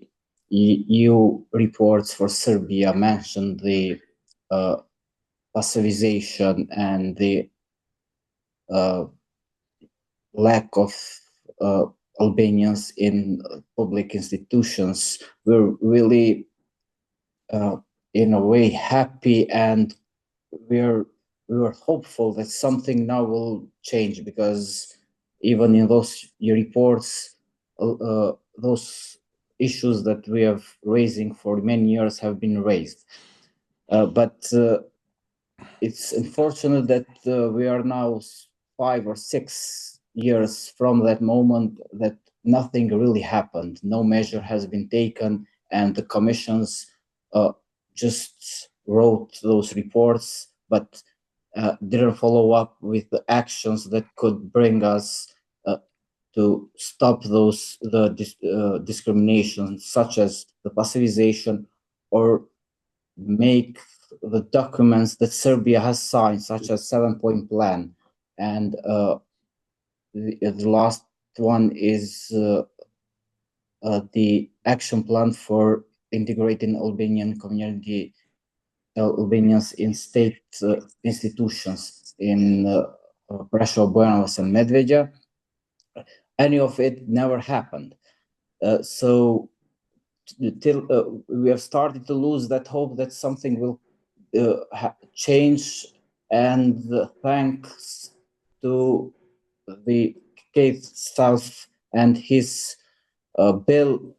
Speaker 3: EU reports for Serbia mentioned the passivization and the lack of Albanians in public institutions. We're really in a way happy, and we were hopeful that something now will change, because even in those reports, those issues that we have raising for many years have been raised. But it's unfortunate that we are now 5 or 6 years from that moment that nothing really happened. No measure has been taken, and the commissions just wrote those reports, but didn't follow up with the actions that could bring us to stop the discrimination, such as the passivization, or make the documents that Serbia has signed, such as 7-point plan. And the last one is the action plan for integrating Albanian community, Albanians in state institutions in Prešov, Bujanovac, and Medveđa. Any of it never happened. So till we have started to lose that hope that something will change, and thanks to the Keith South and his bill,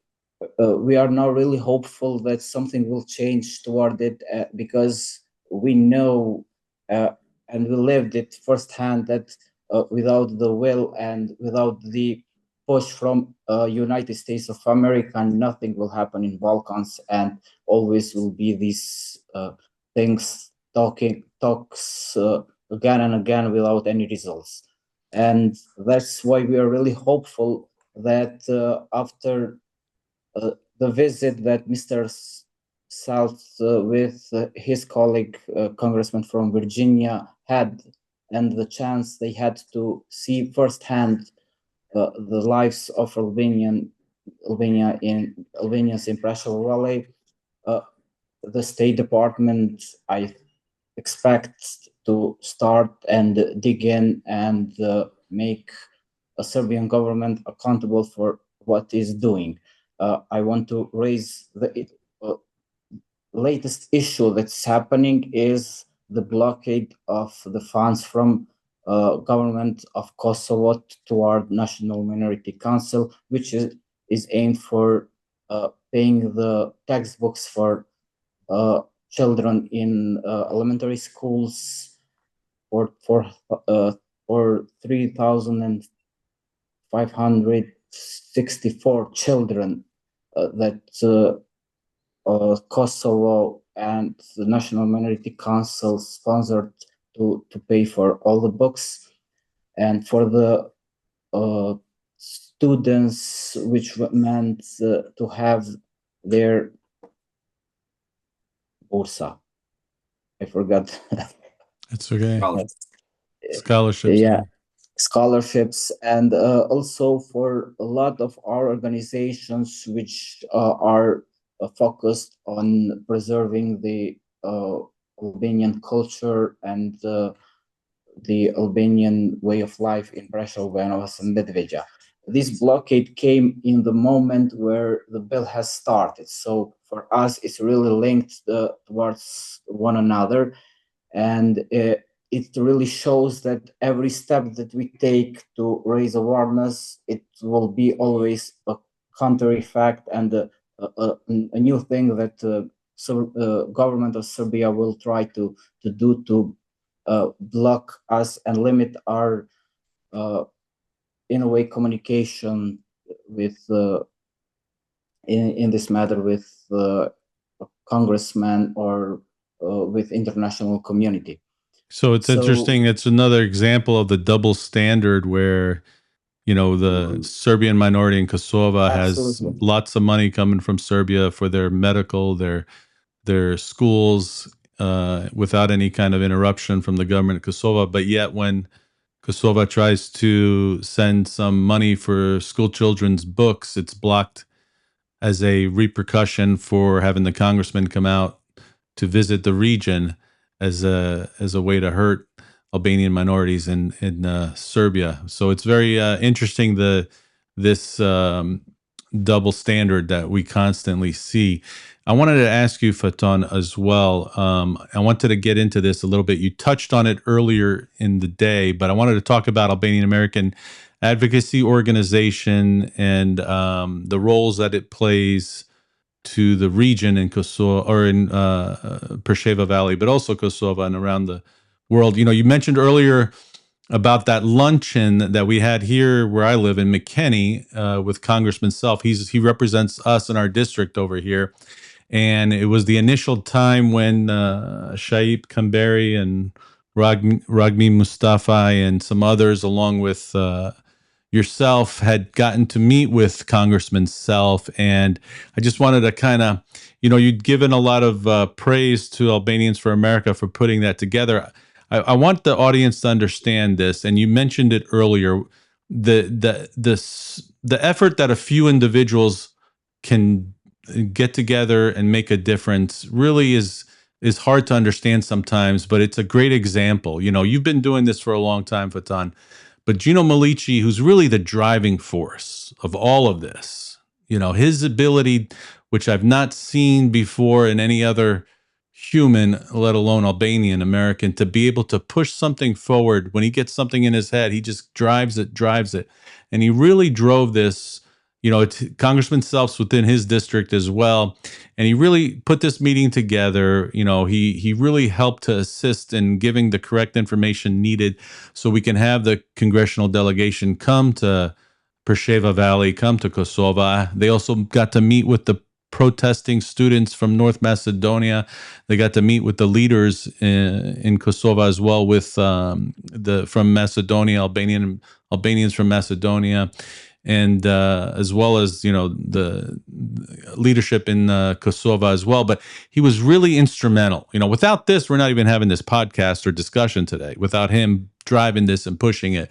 Speaker 3: we are now really hopeful that something will change toward it, because we know and we lived it firsthand that without the will and without the push from United States of America, nothing will happen in Balkans, and always will be these things talks again and again without any results. And that's why we are really hopeful that after the visit that Mr. South with his colleague, Congressman from Virginia, had, and the chance they had to see firsthand the lives of Albanians in Preševa Valley, the State Department, I expect to start and dig in and make a Serbian government accountable for what it's doing. I want to raise the latest issue that's happening is the blockade of the funds from government of Kosovo toward National Minority Council, which is aimed for paying the textbooks for children in elementary schools for 3,564 children that Kosovo and the National Minority Council sponsored to pay for all the books, and for the students, which meant to have their bursa. I forgot.
Speaker 1: It's okay.
Speaker 2: Scholarship.
Speaker 1: Scholarships.
Speaker 3: Yeah, scholarships, and also for a lot of our organizations which are focused on preserving the Albanian culture and the Albanian way of life in Prešov, Bujanovac, and Medveđa. this blockade came in the moment where the bill has started. So for us, it's really linked towards one another. And it really shows that every step that we take to raise awareness, it will be always a counter effect and a new thing that government of Serbia will try to do to block us and limit our in a way communication with in this matter with congressmen or with international community.
Speaker 1: So it's interesting. It's another example of the double standard where, you know, the Serbian minority in Kosovo has lots of money coming from Serbia for their medical, their schools, without any kind of interruption from the government of Kosovo. But yet when Kosovo tries to send some money for school children's books, it's blocked as a repercussion for having the congressman come out to visit the region as a way to hurt Albanian minorities in Serbia. So it's very interesting this double standard that we constantly see. I wanted to ask you, Faton, as well. I wanted to get into this a little bit. You touched on it earlier in the day, but I wanted to talk about Albanian American advocacy organization and the roles that it plays to the region in Kosovo or in Presheva Valley, but also Kosovo and around the world. You know, you mentioned earlier about that luncheon that we had here where I live in McKinney with Congressman Self. He represents us in our district over here. And it was the initial time when Shaib Kamberi and Ragmi Mustafa and some others, along with yourself, had gotten to meet with Congressman Self. And I just wanted to kind of, you know, you'd given a lot of praise to Albanians for America for putting that together. I want the audience to understand this, and you mentioned it earlier, the effort that a few individuals can get together and make a difference really is hard to understand sometimes, but it's a great example. You know, you've been doing this for a long time, Faton, but Gino Milici, who's really the driving force of all of this, you know, his ability, which I've not seen before in any other human, let alone Albanian American, to be able to push something forward. When he gets something in his head, he just drives it. And he really drove this, you know, Congressman Self's within his district as well. And he really put this meeting together. You know, he really helped to assist in giving the correct information needed so we can have the congressional delegation come to Presheva Valley, come to Kosovo. They also got to meet with the protesting students from North Macedonia. They got to meet with the leaders in Kosovo as well, with from Macedonia, Albanians from Macedonia, and as well as, you know, the leadership in Kosovo as well. But he was really instrumental. You know, without this, we're not even having this podcast or discussion today, without him driving this and pushing it.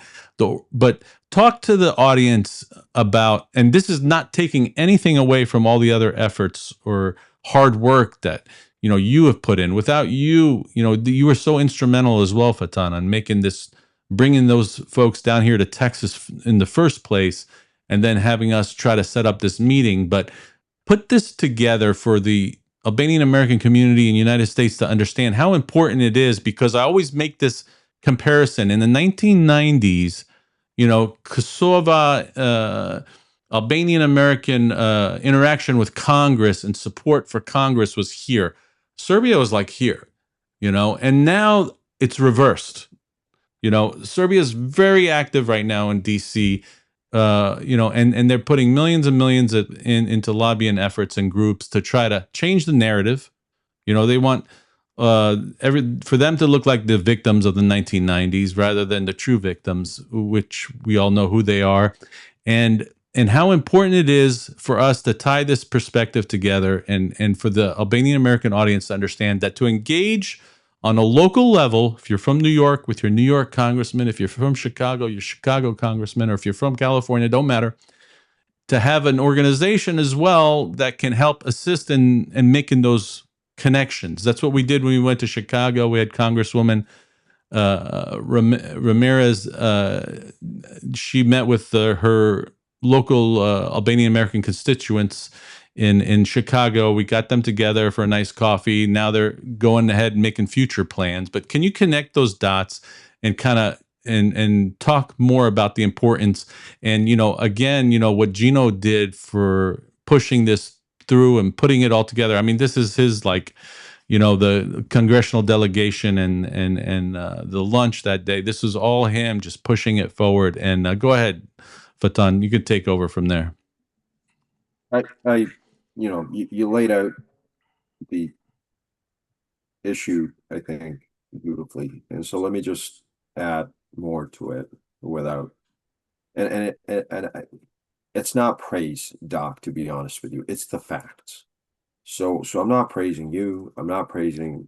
Speaker 1: But talk to the audience about, and this is not taking anything away from all the other efforts or hard work that, you know, you have put in. Without you, you know, you were so instrumental as well, Faton, on making this, bringing those folks down here to Texas in the first place, and then having us try to set up this meeting. But put this together for the Albanian American community in the United States to understand how important it is, because I always make this comparison. In the 1990s, you know, Kosovo, Albanian American interaction with Congress and support for Congress was here. Serbia was like here, you know, and now it's reversed. You know, Serbia is very active right now in DC, you know, and they're putting millions and millions into lobbying efforts and groups to try to change the narrative. You know, they want for them to look like the victims of the 1990s rather than the true victims, which we all know who they are, and how important it is for us to tie this perspective together, and for the Albanian American audience to understand that to engage on a local level, if you're from New York with your New York congressman, if you're from Chicago, your Chicago congressman, or if you're from California, don't matter, to have an organization as well that can help assist in making those connections. That's what we did when we went to Chicago. We had Congresswoman Ramirez. She met with her local Albanian American constituents in Chicago. We got them together for a nice coffee. Now they're going ahead and making future plans. But can you connect those dots and kind of and talk more about the importance and again what Gino did for pushing this through and putting it all together. I mean, this is his the Congressional Delegation and the lunch that day. This was all him just pushing it forward. And go ahead, Faton, you could take over from there.
Speaker 2: You laid out the issue, I think, beautifully, and so let me just add more to it without, it's not praise, Doc, to be honest with you. It's the facts. So I'm not praising you. I'm not praising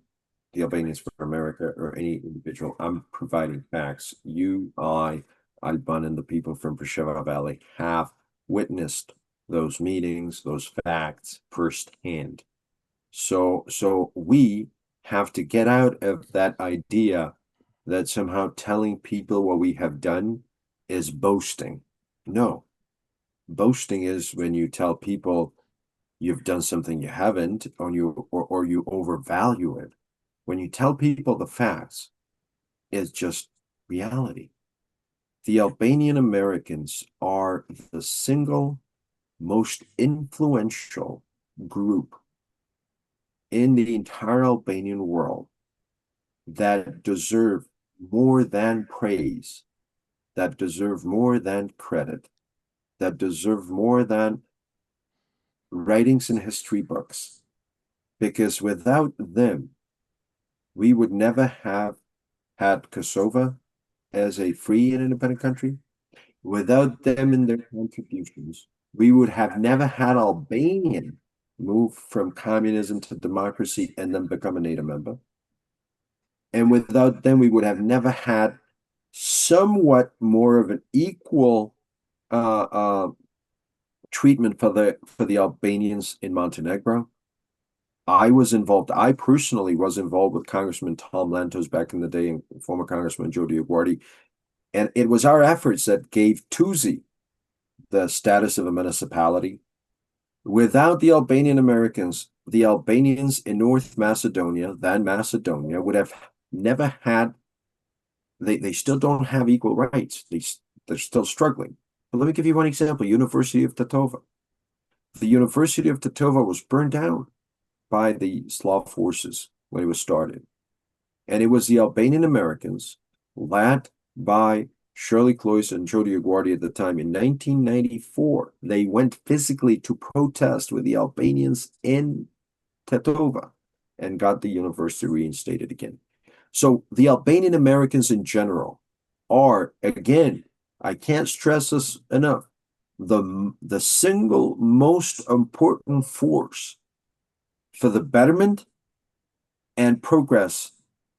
Speaker 2: the Albanians for America or any individual. I'm providing facts. You, Alban, and the people from Presheva Valley have witnessed those meetings, those facts firsthand. So we have to get out of that idea that somehow telling people what we have done is boasting. No. Boasting is when you tell people you've done something you haven't, or you overvalue it. When you tell people the facts, it's just reality. The Albanian Americans are the single most influential group in the entire Albanian world that deserve more than praise, that deserve more than credit, that deserve more than writings in history books. Because without them, we would never have had Kosovo as a free and independent country. Without them and their contributions, we would have never had Albania move from communism to democracy and then become a NATO member. And without them, we would have never had somewhat more of an equal treatment for the Albanians in Montenegro. I personally was involved with Congressman Tom Lantos back in the day, and former Congressman Joe Diaguardi. And it was our efforts that gave Tuzi the status of a municipality. Without the Albanian Americans, the Albanians in North Macedonia, then Macedonia, would have never had, they still don't have equal rights. They're still struggling. But let me give you one example, University of Tetovo. The University of Tetovo was burned down by the Slav forces when it was started. And it was the Albanian Americans, led by Shirley Cloyce and Joe Diaguardi at the time, in 1994, they went physically to protest with the Albanians in Tetovo and got the university reinstated again. So the Albanian Americans in general are, again, I can't stress this enough, the single most important force for the betterment and progress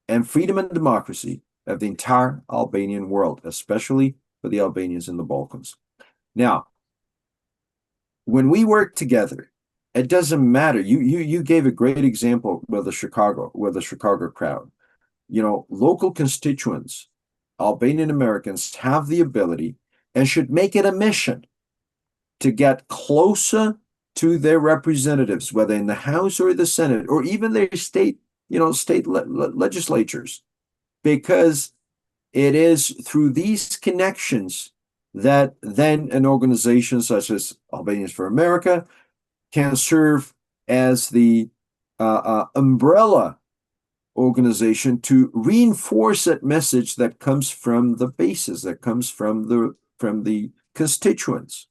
Speaker 2: and freedom and democracy of the entire Albanian world, especially for the Albanians in the Balkans. Now, when we work together, it doesn't matter. You gave a great example with the Chicago crowd. Local constituents, Albanian Americans, have the ability and should make it a mission to get closer to their representatives, whether in the House or the Senate, or even their state legislatures, because it is through these connections that then an organization such as Albanians for America can serve as the umbrella organization to reinforce that message that comes from the bases, that comes from the constituents.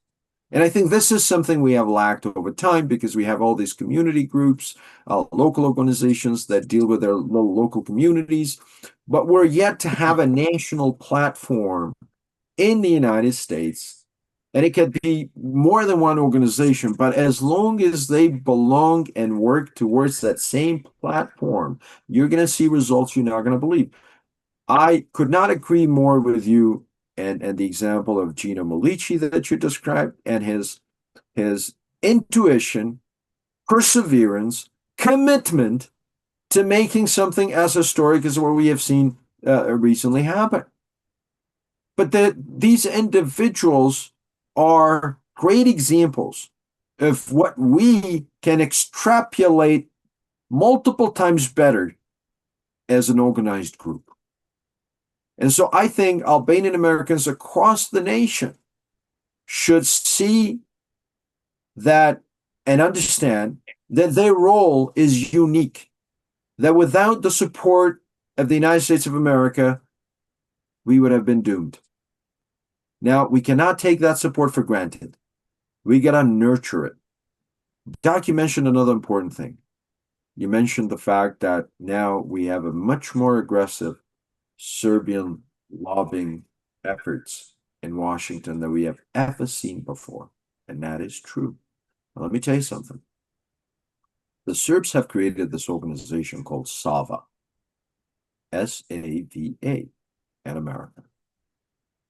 Speaker 2: And I think this is something we have lacked over time, because we have all these community groups, local organizations that deal with their local communities, but we're yet to have a national platform in the United States. And it could be more than one organization, but as long as they belong and work towards that same platform, you're going to see results you're not going to believe. I could not agree more with you and the example of Gino Milici that you described, and his intuition, perseverance, commitment to making something as historic as what we have seen recently happen. But these individuals are great examples of what we can extrapolate multiple times better as an organized group. And so I think Albanian Americans across the nation should see that and understand that their role is unique, that without the support of the United States of America, we would have been doomed. Now, we cannot take that support for granted. We got to nurture it. Doc, you mentioned another important thing. You mentioned the fact that now we have a much more aggressive Serbian lobbying efforts in Washington than we have ever seen before. And that is true. Now, let me tell you something. The Serbs have created this organization called SAVA, S-A-V-A, in America.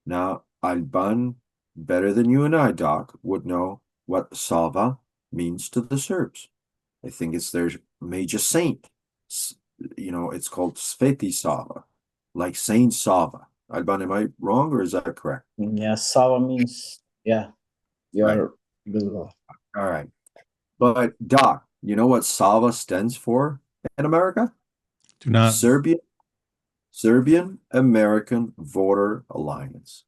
Speaker 2: Now, Alban, better than you and I, Doc, would know what SAVA means to the Serbs. I think it's their major saint. You know, it's called Sveti Sava, like Saint Sava. Alban, am I wrong or is that correct?
Speaker 3: Yeah, Sava means, yeah, you're good.
Speaker 2: All right. But Doc, you know what SAVA stands for in America?
Speaker 1: Do not.
Speaker 2: Serbian American Voter Alliance.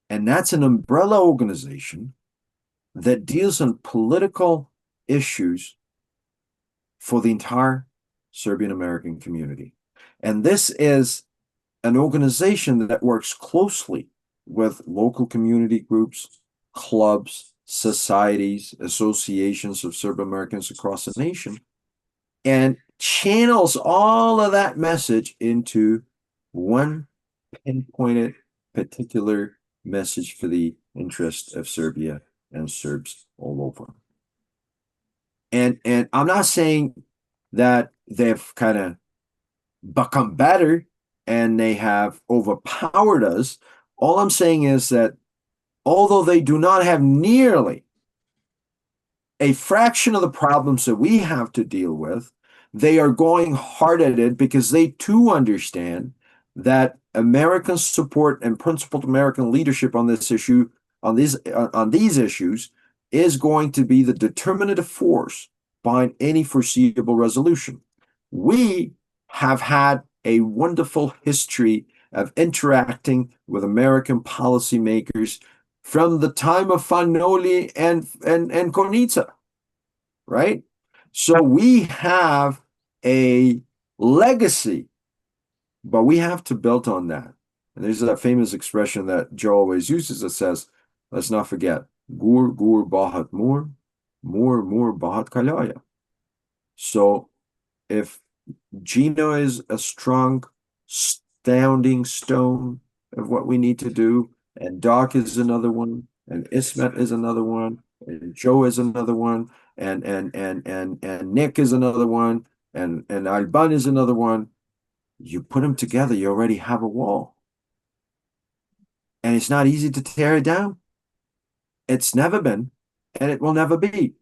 Speaker 2: And that's an umbrella organization that deals in political issues for the entire Serbian American community. And this is an organization that works closely with local community groups, clubs, societies, associations of Serb Americans across the nation, and channels all of that message into one pinpointed particular message for the interest of Serbia and Serbs all over. And I'm not saying that they've kind of become better and they have overpowered us. All I'm saying is that although they do not have nearly a fraction of the problems that we have to deal with, they are going hard at it because they too understand that American support and principled American leadership on this issue, on these issues, is going to be the determinative force behind any foreseeable resolution. We have had a wonderful history of interacting with American policymakers from the time of Fanoli and Konica, right? So we have a legacy, but we have to build on that. And there's that famous expression that Joe always uses that says, let's not forget, gur bahat mur bahat kalaya. So if Gino is a strong, standing stone of what we need to do, and Doc is another one, and Ismet is another one, and Joe is another one, and Nick is another one, and Alban is another one. You put them together, you already have a wall. And it's not easy to tear it down. It's never been, and it will never be.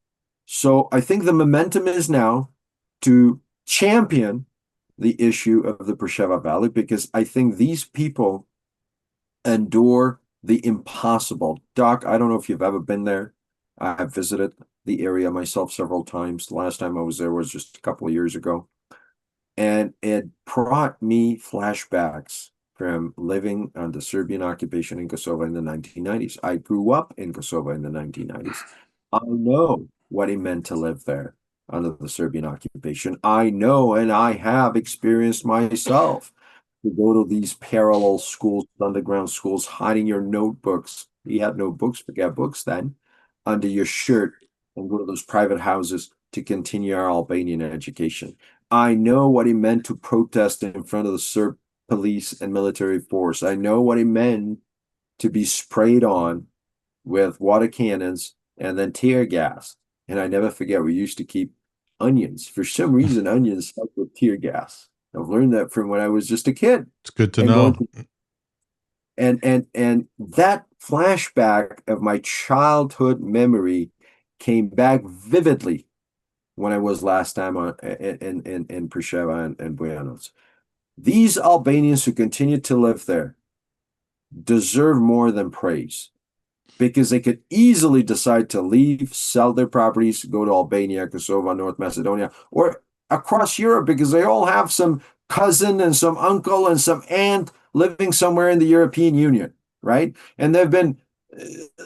Speaker 2: So I think the momentum is now to champion the issue of the Presheva Valley, because I think these people endure the impossible. Doc, I don't know if you've ever been there. I've visited the area myself several times. The last time I was there was just a couple of years ago. And it brought me flashbacks from living under Serbian occupation in Kosovo in the 1990s. I grew up in Kosovo in the 1990s. I know what it meant to live there under the Serbian occupation. I know, and I have experienced myself, to go to these parallel schools, underground schools, hiding your notebooks. We had no books, forget books then, under your shirt, and go to those private houses to continue our Albanian education. I know what it meant to protest in front of the Serb police and military force. I know what it meant to be sprayed on with water cannons and then tear gas. And I never forget, we used to keep onions. For some reason, onions stuck with tear gas. I've learned that from when I was just a kid.
Speaker 1: It's good to know.
Speaker 2: And that flashback of my childhood memory came back vividly when I was last time in Presheva and Buenos. These Albanians who continue to live there deserve more than praise. because they could easily decide to leave, sell their properties, go to Albania, Kosovo, North Macedonia, or across Europe, because they all have some cousin and some uncle and some aunt living somewhere in the European Union, right? And they've been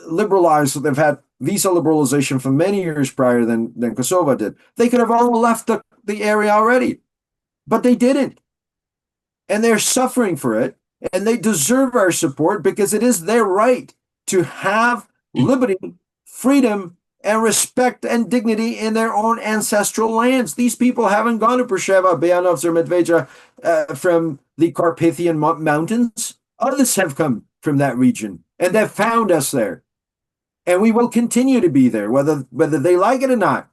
Speaker 2: liberalized, so they've had visa liberalization for many years prior than Kosovo did. They could have all left the area already, but they didn't. And they're suffering for it, and they deserve our support because it is their right to have liberty, freedom, and respect and dignity in their own ancestral lands. These people haven't gone to Presheva, Bayanovs, or Medvedja from the Carpathian Mountains. Others have come from that region, and they've found us there. And we will continue to be there, whether they like it or not.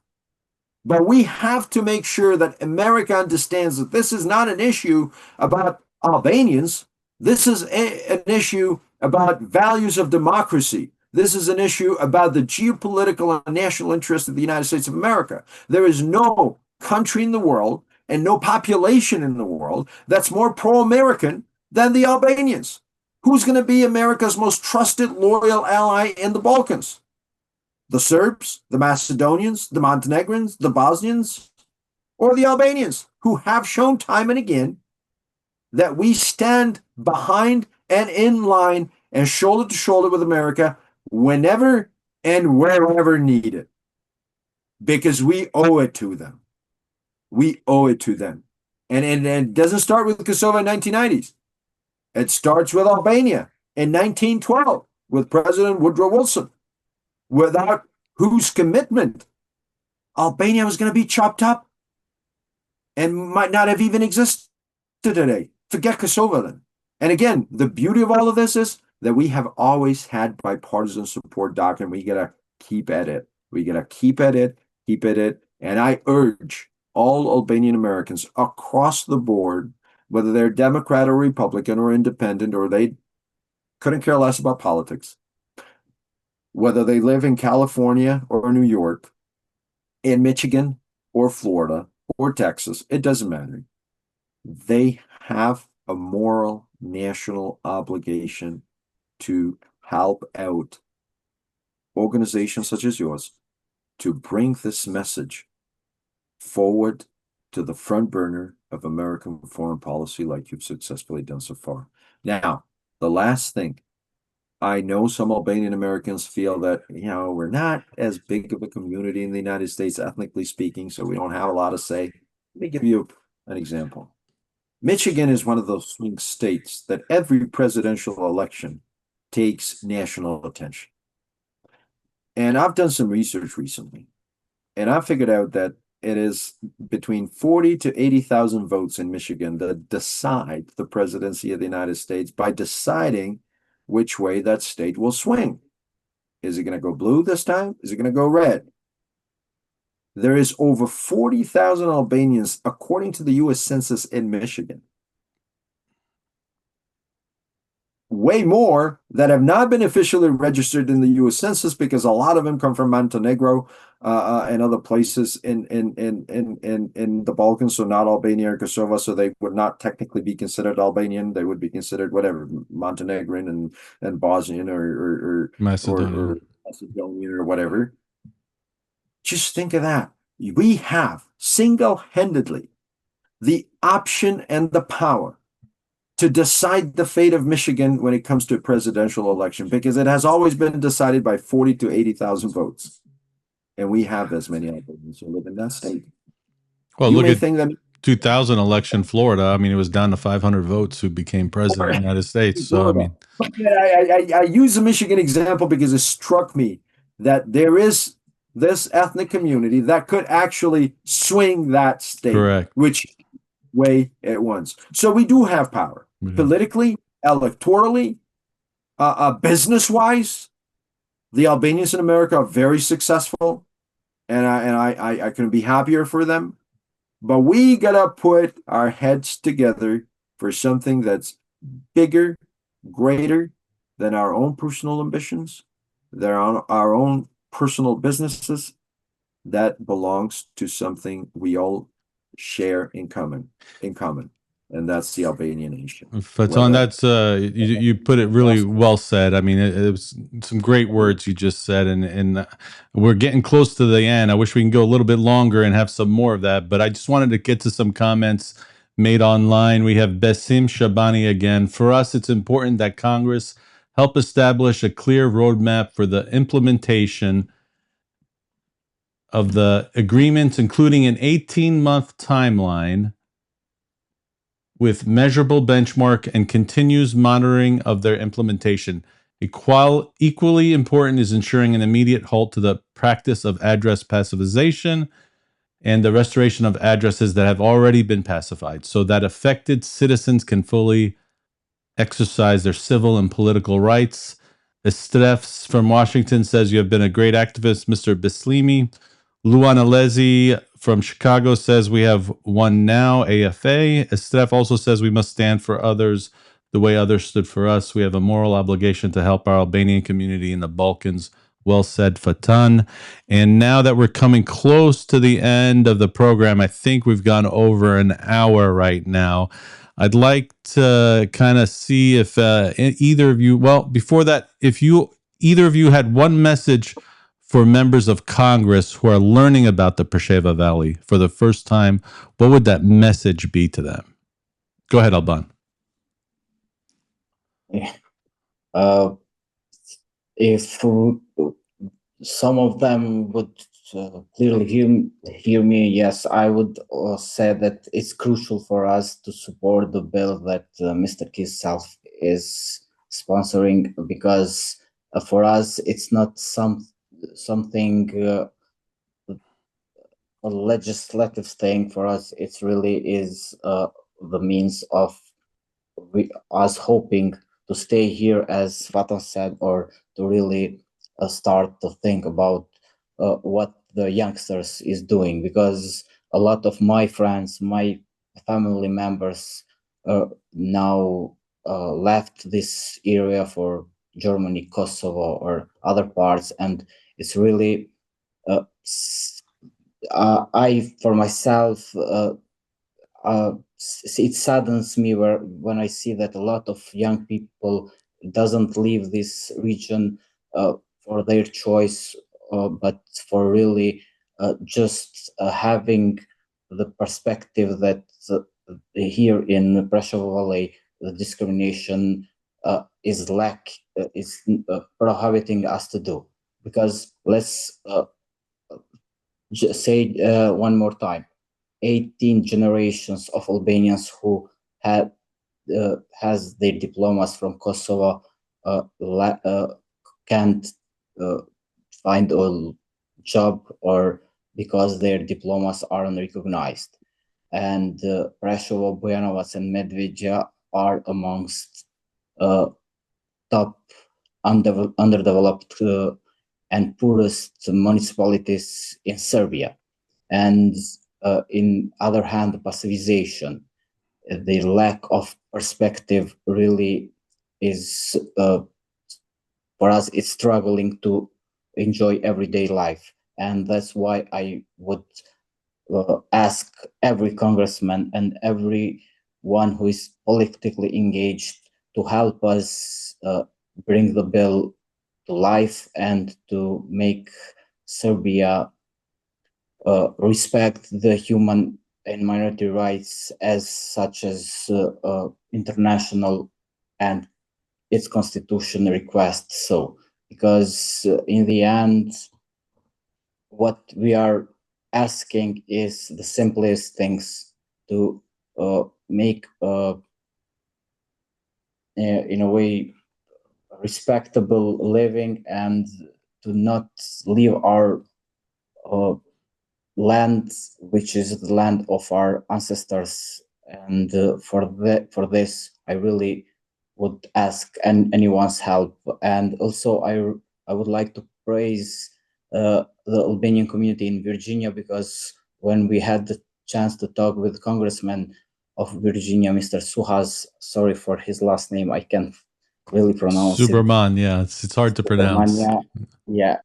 Speaker 2: But we have to make sure that America understands that this is not an issue about Albanians. This is an issue about values of democracy. This is an issue about the geopolitical and national interest of the United States of America. There is no country in the world and no population in the world that's more pro-American than the Albanians. Who's going to be America's most trusted, loyal ally in the Balkans? The Serbs, the Macedonians, the Montenegrins, the Bosnians, or the Albanians, who have shown time and again that we stand behind and in line and shoulder to shoulder with America whenever and wherever needed, because we owe it to them. We owe it to them. And it doesn't start with Kosovo in the 1990s. It starts with Albania in 1912 with President Woodrow Wilson, without whose commitment Albania was going to be chopped up and might not have even existed today. Forget Kosovo then. And again, the beauty of all of this is that we have always had bipartisan support, Doc, and we got to keep at it. We got to keep at it. And I urge all Albanian Americans across the board, whether they're Democrat or Republican or independent, or they couldn't care less about politics, whether they live in California or New York, in Michigan or Florida or Texas, it doesn't matter. They have a moral national obligation to help out organizations such as yours to bring this message forward to the front burner of American foreign policy, like you've successfully done so far. Now, the last thing, I know some Albanian Americans feel that, we're not as big of a community in the United States, ethnically speaking, so we don't have a lot to say. Let me give you an example. Michigan is one of those swing states that every presidential election takes national attention. And I've done some research recently, and I figured out that it is between 40 to 80,000 votes in Michigan that decide the presidency of the United States by deciding which way that state will swing. Is it going to go blue this time? Is it going to go red? There is over 40,000 Albanians, according to the U.S. Census in Michigan. Way more that have not been officially registered in the U.S. Census, because a lot of them come from Montenegro and other places in the Balkans, so not Albania or Kosovo, so they would not technically be considered Albanian. They would be considered whatever, Montenegrin and Bosnian or Macedonian or whatever. Just think of that. We have single-handedly the option and the power to decide the fate of Michigan when it comes to a presidential election, because it has always been decided by 40 to 80,000 votes. And we have as many Albanians who live in that state.
Speaker 1: Well, look at 2000 election Florida. I mean, it was down to 500 votes who became president of the United States. So, I mean,
Speaker 2: I use the Michigan example because it struck me that there is this ethnic community that could actually swing that state,
Speaker 1: correct,
Speaker 2: which way it wants. So we do have power. Politically, electorally, business-wise. The Albanians in America are very successful, and I couldn't be happier for them. But we gotta put our heads together for something that's bigger, greater than our own personal ambitions, than our own personal businesses. That belongs to something we all share in common. and that's the Albanian nation.
Speaker 1: Faton, that's you put it really well said. I mean, it was some great words you just said, and we're getting close to the end. I wish we can go a little bit longer and have some more of that, but I just wanted to get to some comments made online. We have Besim Shabani again. For us, it's important that Congress help establish a clear roadmap for the implementation of the agreements, including an 18-month timeline with measurable benchmark and continuous monitoring of their implementation. Equally important is ensuring an immediate halt to the practice of address passivization and the restoration of addresses that have already been pacified so that affected citizens can fully exercise their civil and political rights. Estrefs from Washington says, you have been a great activist, Mr. Bislimi. Luana Lezi from Chicago says, we have one now, AFA. Estref also says, we must stand for others the way others stood for us. We have a moral obligation to help our Albanian community in the Balkans. Well said, Faton. And now that we're coming close to the end of the program, I think we've gone over an hour right now. I'd like to kind of see if either of you, well, before that, if either of you had one message for members of Congress who are learning about the Presheva Valley for the first time, what would that message be to them? Go ahead, Alban.
Speaker 3: If some of them would clearly hear me, yes, I would say that it's crucial for us to support the bill that Mr. Kisself is sponsoring, because for us it's not something a legislative thing. For us it's really is the means of us hoping to stay here, as Faton said, or to really start to think about what the youngsters is doing, because a lot of my friends, my family members now left this area for Germany, Kosovo, or other parts, and it's really I for myself it saddens me when I see that a lot of young people doesn't leave this region for their choice, but for really just having the perspective that here in Presheva Valley the discrimination is prohibiting us to do. Because let's just say one more time, 18 generations of Albanians who has their diplomas from Kosovo can't find a job, or because their diplomas are unrecognized. And Preševo, Bujanovac, and Medvedja are amongst top underdeveloped and poorest municipalities in Serbia. And in other hand, the passivization, the lack of perspective really is, for us, it's struggling to enjoy everyday life. And that's why I would ask every congressman and everyone who is politically engaged to help us bring the bill to life and to make Serbia respect the human and minority rights as such as international and its constitution requests. So, because in the end, what we are asking is the simplest things to make in a way respectable living, and to not leave our land, which is the land of our ancestors. And for this, I really would ask anyone's help. And also, I would like to praise the Albanian community in Virginia, because when we had the chance to talk with Congressman of Virginia, Mr. Suhas, sorry for his last name, I can't really pronounce
Speaker 1: Superman, yeah, it's hard to pronounce.
Speaker 3: Yeah,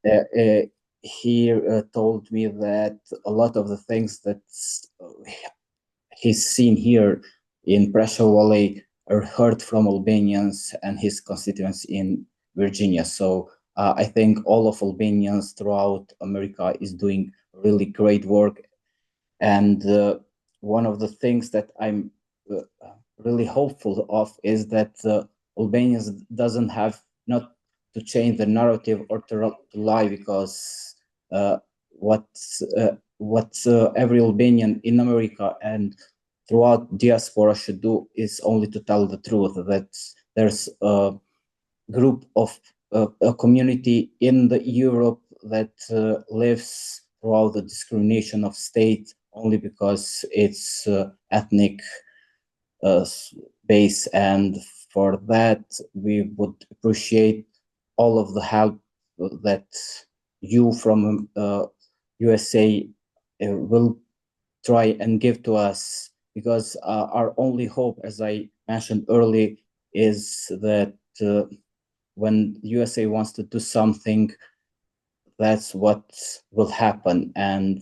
Speaker 3: he told me that a lot of the things that he's seen here in Presheva Valley heard from Albanians and his constituents in Virginia. So I think all of Albanians throughout America is doing really great work. And one of the things that I'm really hopeful of is that Albanians doesn't have not to change the narrative or to lie, because what every Albanian in America and throughout diaspora should do is only to tell the truth, that there's a group of a community in the Europe that lives throughout the discrimination of state only because it's ethnic base, and for that we would appreciate all of the help that you from USA will try and give to us, because our only hope, as I mentioned earlier, is that when USA wants to do something, that's what will happen. And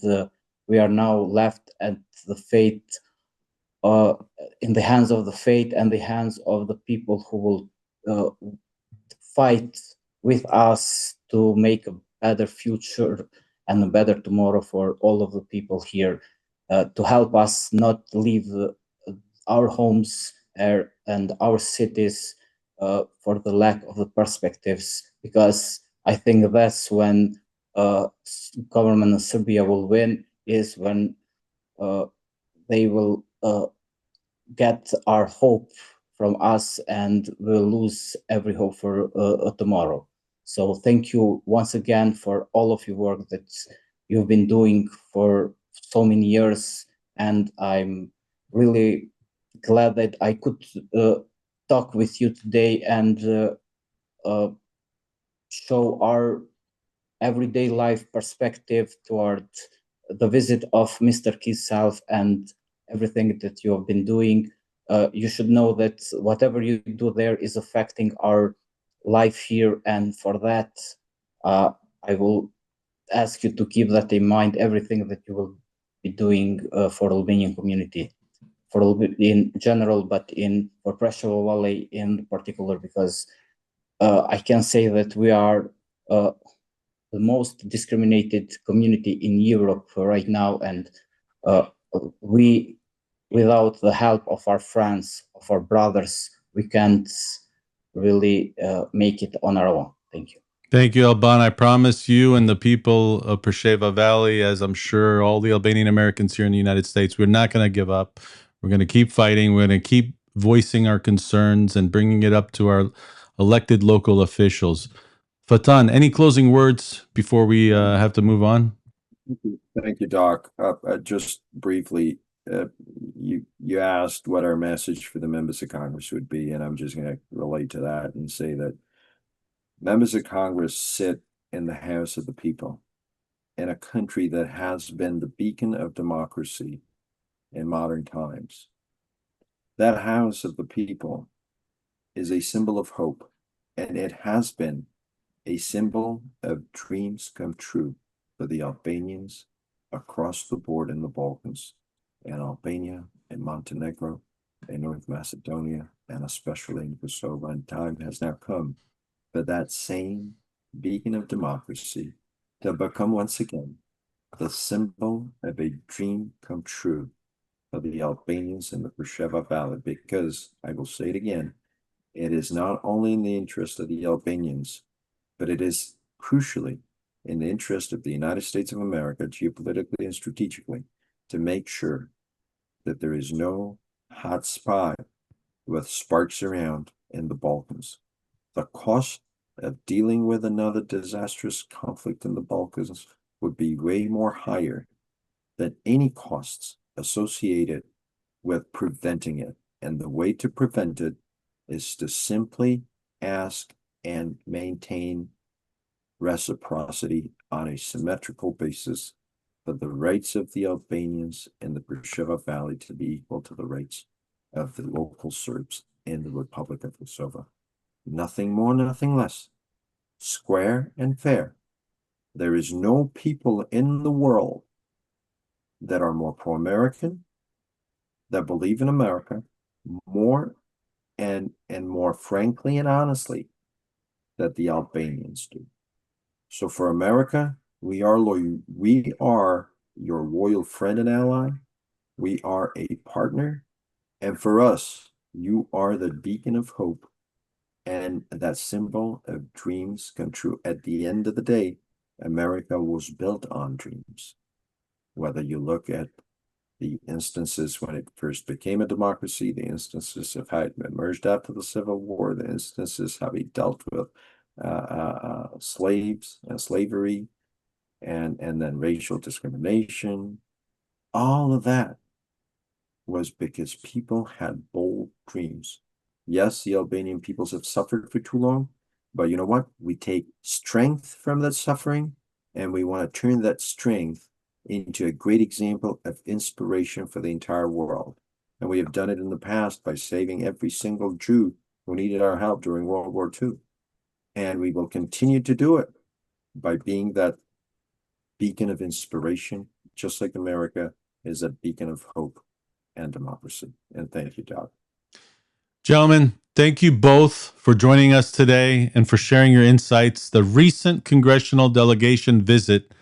Speaker 3: we are now left at the fate, in the hands of the fate and the hands of the people who will fight with us to make a better future and a better tomorrow for all of the people here, to help us not leave our homes and our cities for the lack of the perspectives, because I think that's when government of Serbia will win, is when they will get our hope from us and we'll lose every hope for tomorrow. So thank you once again for all of your work that you've been doing for so many years, and I'm really glad that I could talk with you today and show our everyday life perspective toward the visit of Mr. Kiself and everything that you have been doing. You should know that whatever you do there is affecting our life here, and for that, I will ask you to keep that in mind, everything that you will be doing for Albanian community, for in general, but for Presheva Valley in particular, because I can say that we are the most discriminated community in Europe right now, and we, without the help of our friends, of our brothers, we can't really make it on our own. Thank you.
Speaker 1: Thank you, Alban. I promise you and the people of Presheva Valley, as I'm sure all the Albanian Americans here in the United States, we're not going to give up. We're going to keep fighting. We're going to keep voicing our concerns and bringing it up to our elected local officials. Faton, any closing words before we have to move on?
Speaker 2: Thank you, Doc. Just briefly, you asked what our message for the members of Congress would be, and I'm just going to relate to that and say that members of Congress sit in the House of the People in a country that has been the beacon of democracy in modern times. That House of the People is a symbol of hope, and it has been a symbol of dreams come true for the Albanians across the board in the Balkans, in Albania, in Montenegro, in North Macedonia, and especially in Kosovo. And time has now come for that same beacon of democracy to become once again the symbol of a dream come true for the Albanians in the Presheva Valley, because I will say it again, it is not only in the interest of the Albanians, but it is crucially in the interest of the United States of America, geopolitically and strategically, to make sure that there is no hot spot with sparks around in the Balkans. The cost of dealing with another disastrous conflict in the Balkans would be way more higher than any costs associated with preventing it. And the way to prevent it is to simply ask and maintain reciprocity on a symmetrical basis for the rights of the Albanians in the Presheva Valley to be equal to the rights of the local Serbs in the Republic of Kosovo. Nothing more, nothing less. Square and fair. There is no people in the world that are more pro-American, that believe in America, more and more frankly and honestly that the Albanians do. So for America, we are loyal. We are your loyal friend and ally. We are a partner. And for us, you are the beacon of hope and that symbol of dreams come true. At the end of the day, America was built on dreams. Whether you look at the instances when it first became a democracy, the instances of how it emerged after the Civil War, the instances how it dealt with slaves and slavery, and then racial discrimination, all of that was because people had bold dreams. Yes, the Albanian peoples have suffered for too long, but you know what? We take strength from that suffering, and we want to turn that strength into a great example of inspiration for the entire world. And we have done it in the past by saving every single Jew who needed our help during World War II. And we will continue to do it by being that beacon of inspiration, just like America is a beacon of hope and democracy. And thank you, Doc.
Speaker 1: Gentlemen, thank you both for joining us today and for sharing your insights. The recent Congressional Delegation visit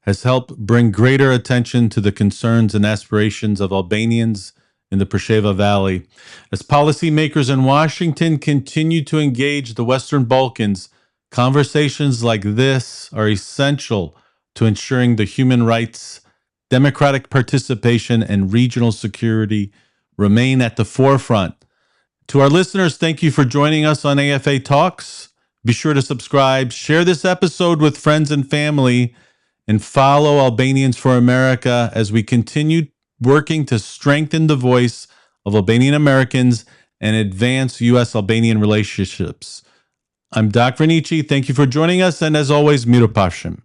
Speaker 1: has helped bring greater attention to the concerns and aspirations of Albanians in the Presheva Valley. As policymakers in Washington continue to engage the Western Balkans, conversations like this are essential to ensuring the human rights, democratic participation, and regional security remain at the forefront. To our listeners, thank you for joining us on AFA Talks. Be sure to subscribe, share this episode with friends and family, and follow Albanians for America as we continue working to strengthen the voice of Albanian Americans and advance U.S.-Albanian relationships. I'm Doc Vernici. Thank you for joining us, and as always, Miro Pashim.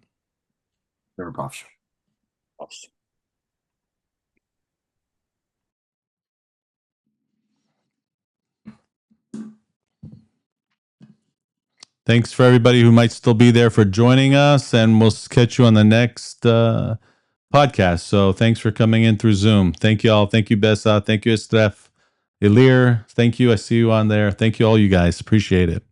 Speaker 2: Miro Pashim.
Speaker 1: Thanks for everybody who might still be there for joining us, and we'll catch you on the next podcast. So thanks for coming in through Zoom. Thank you all. Thank you, Bessa. Thank you, Estref. Ilir, thank you. I see you on there. Thank you all, you guys. Appreciate it.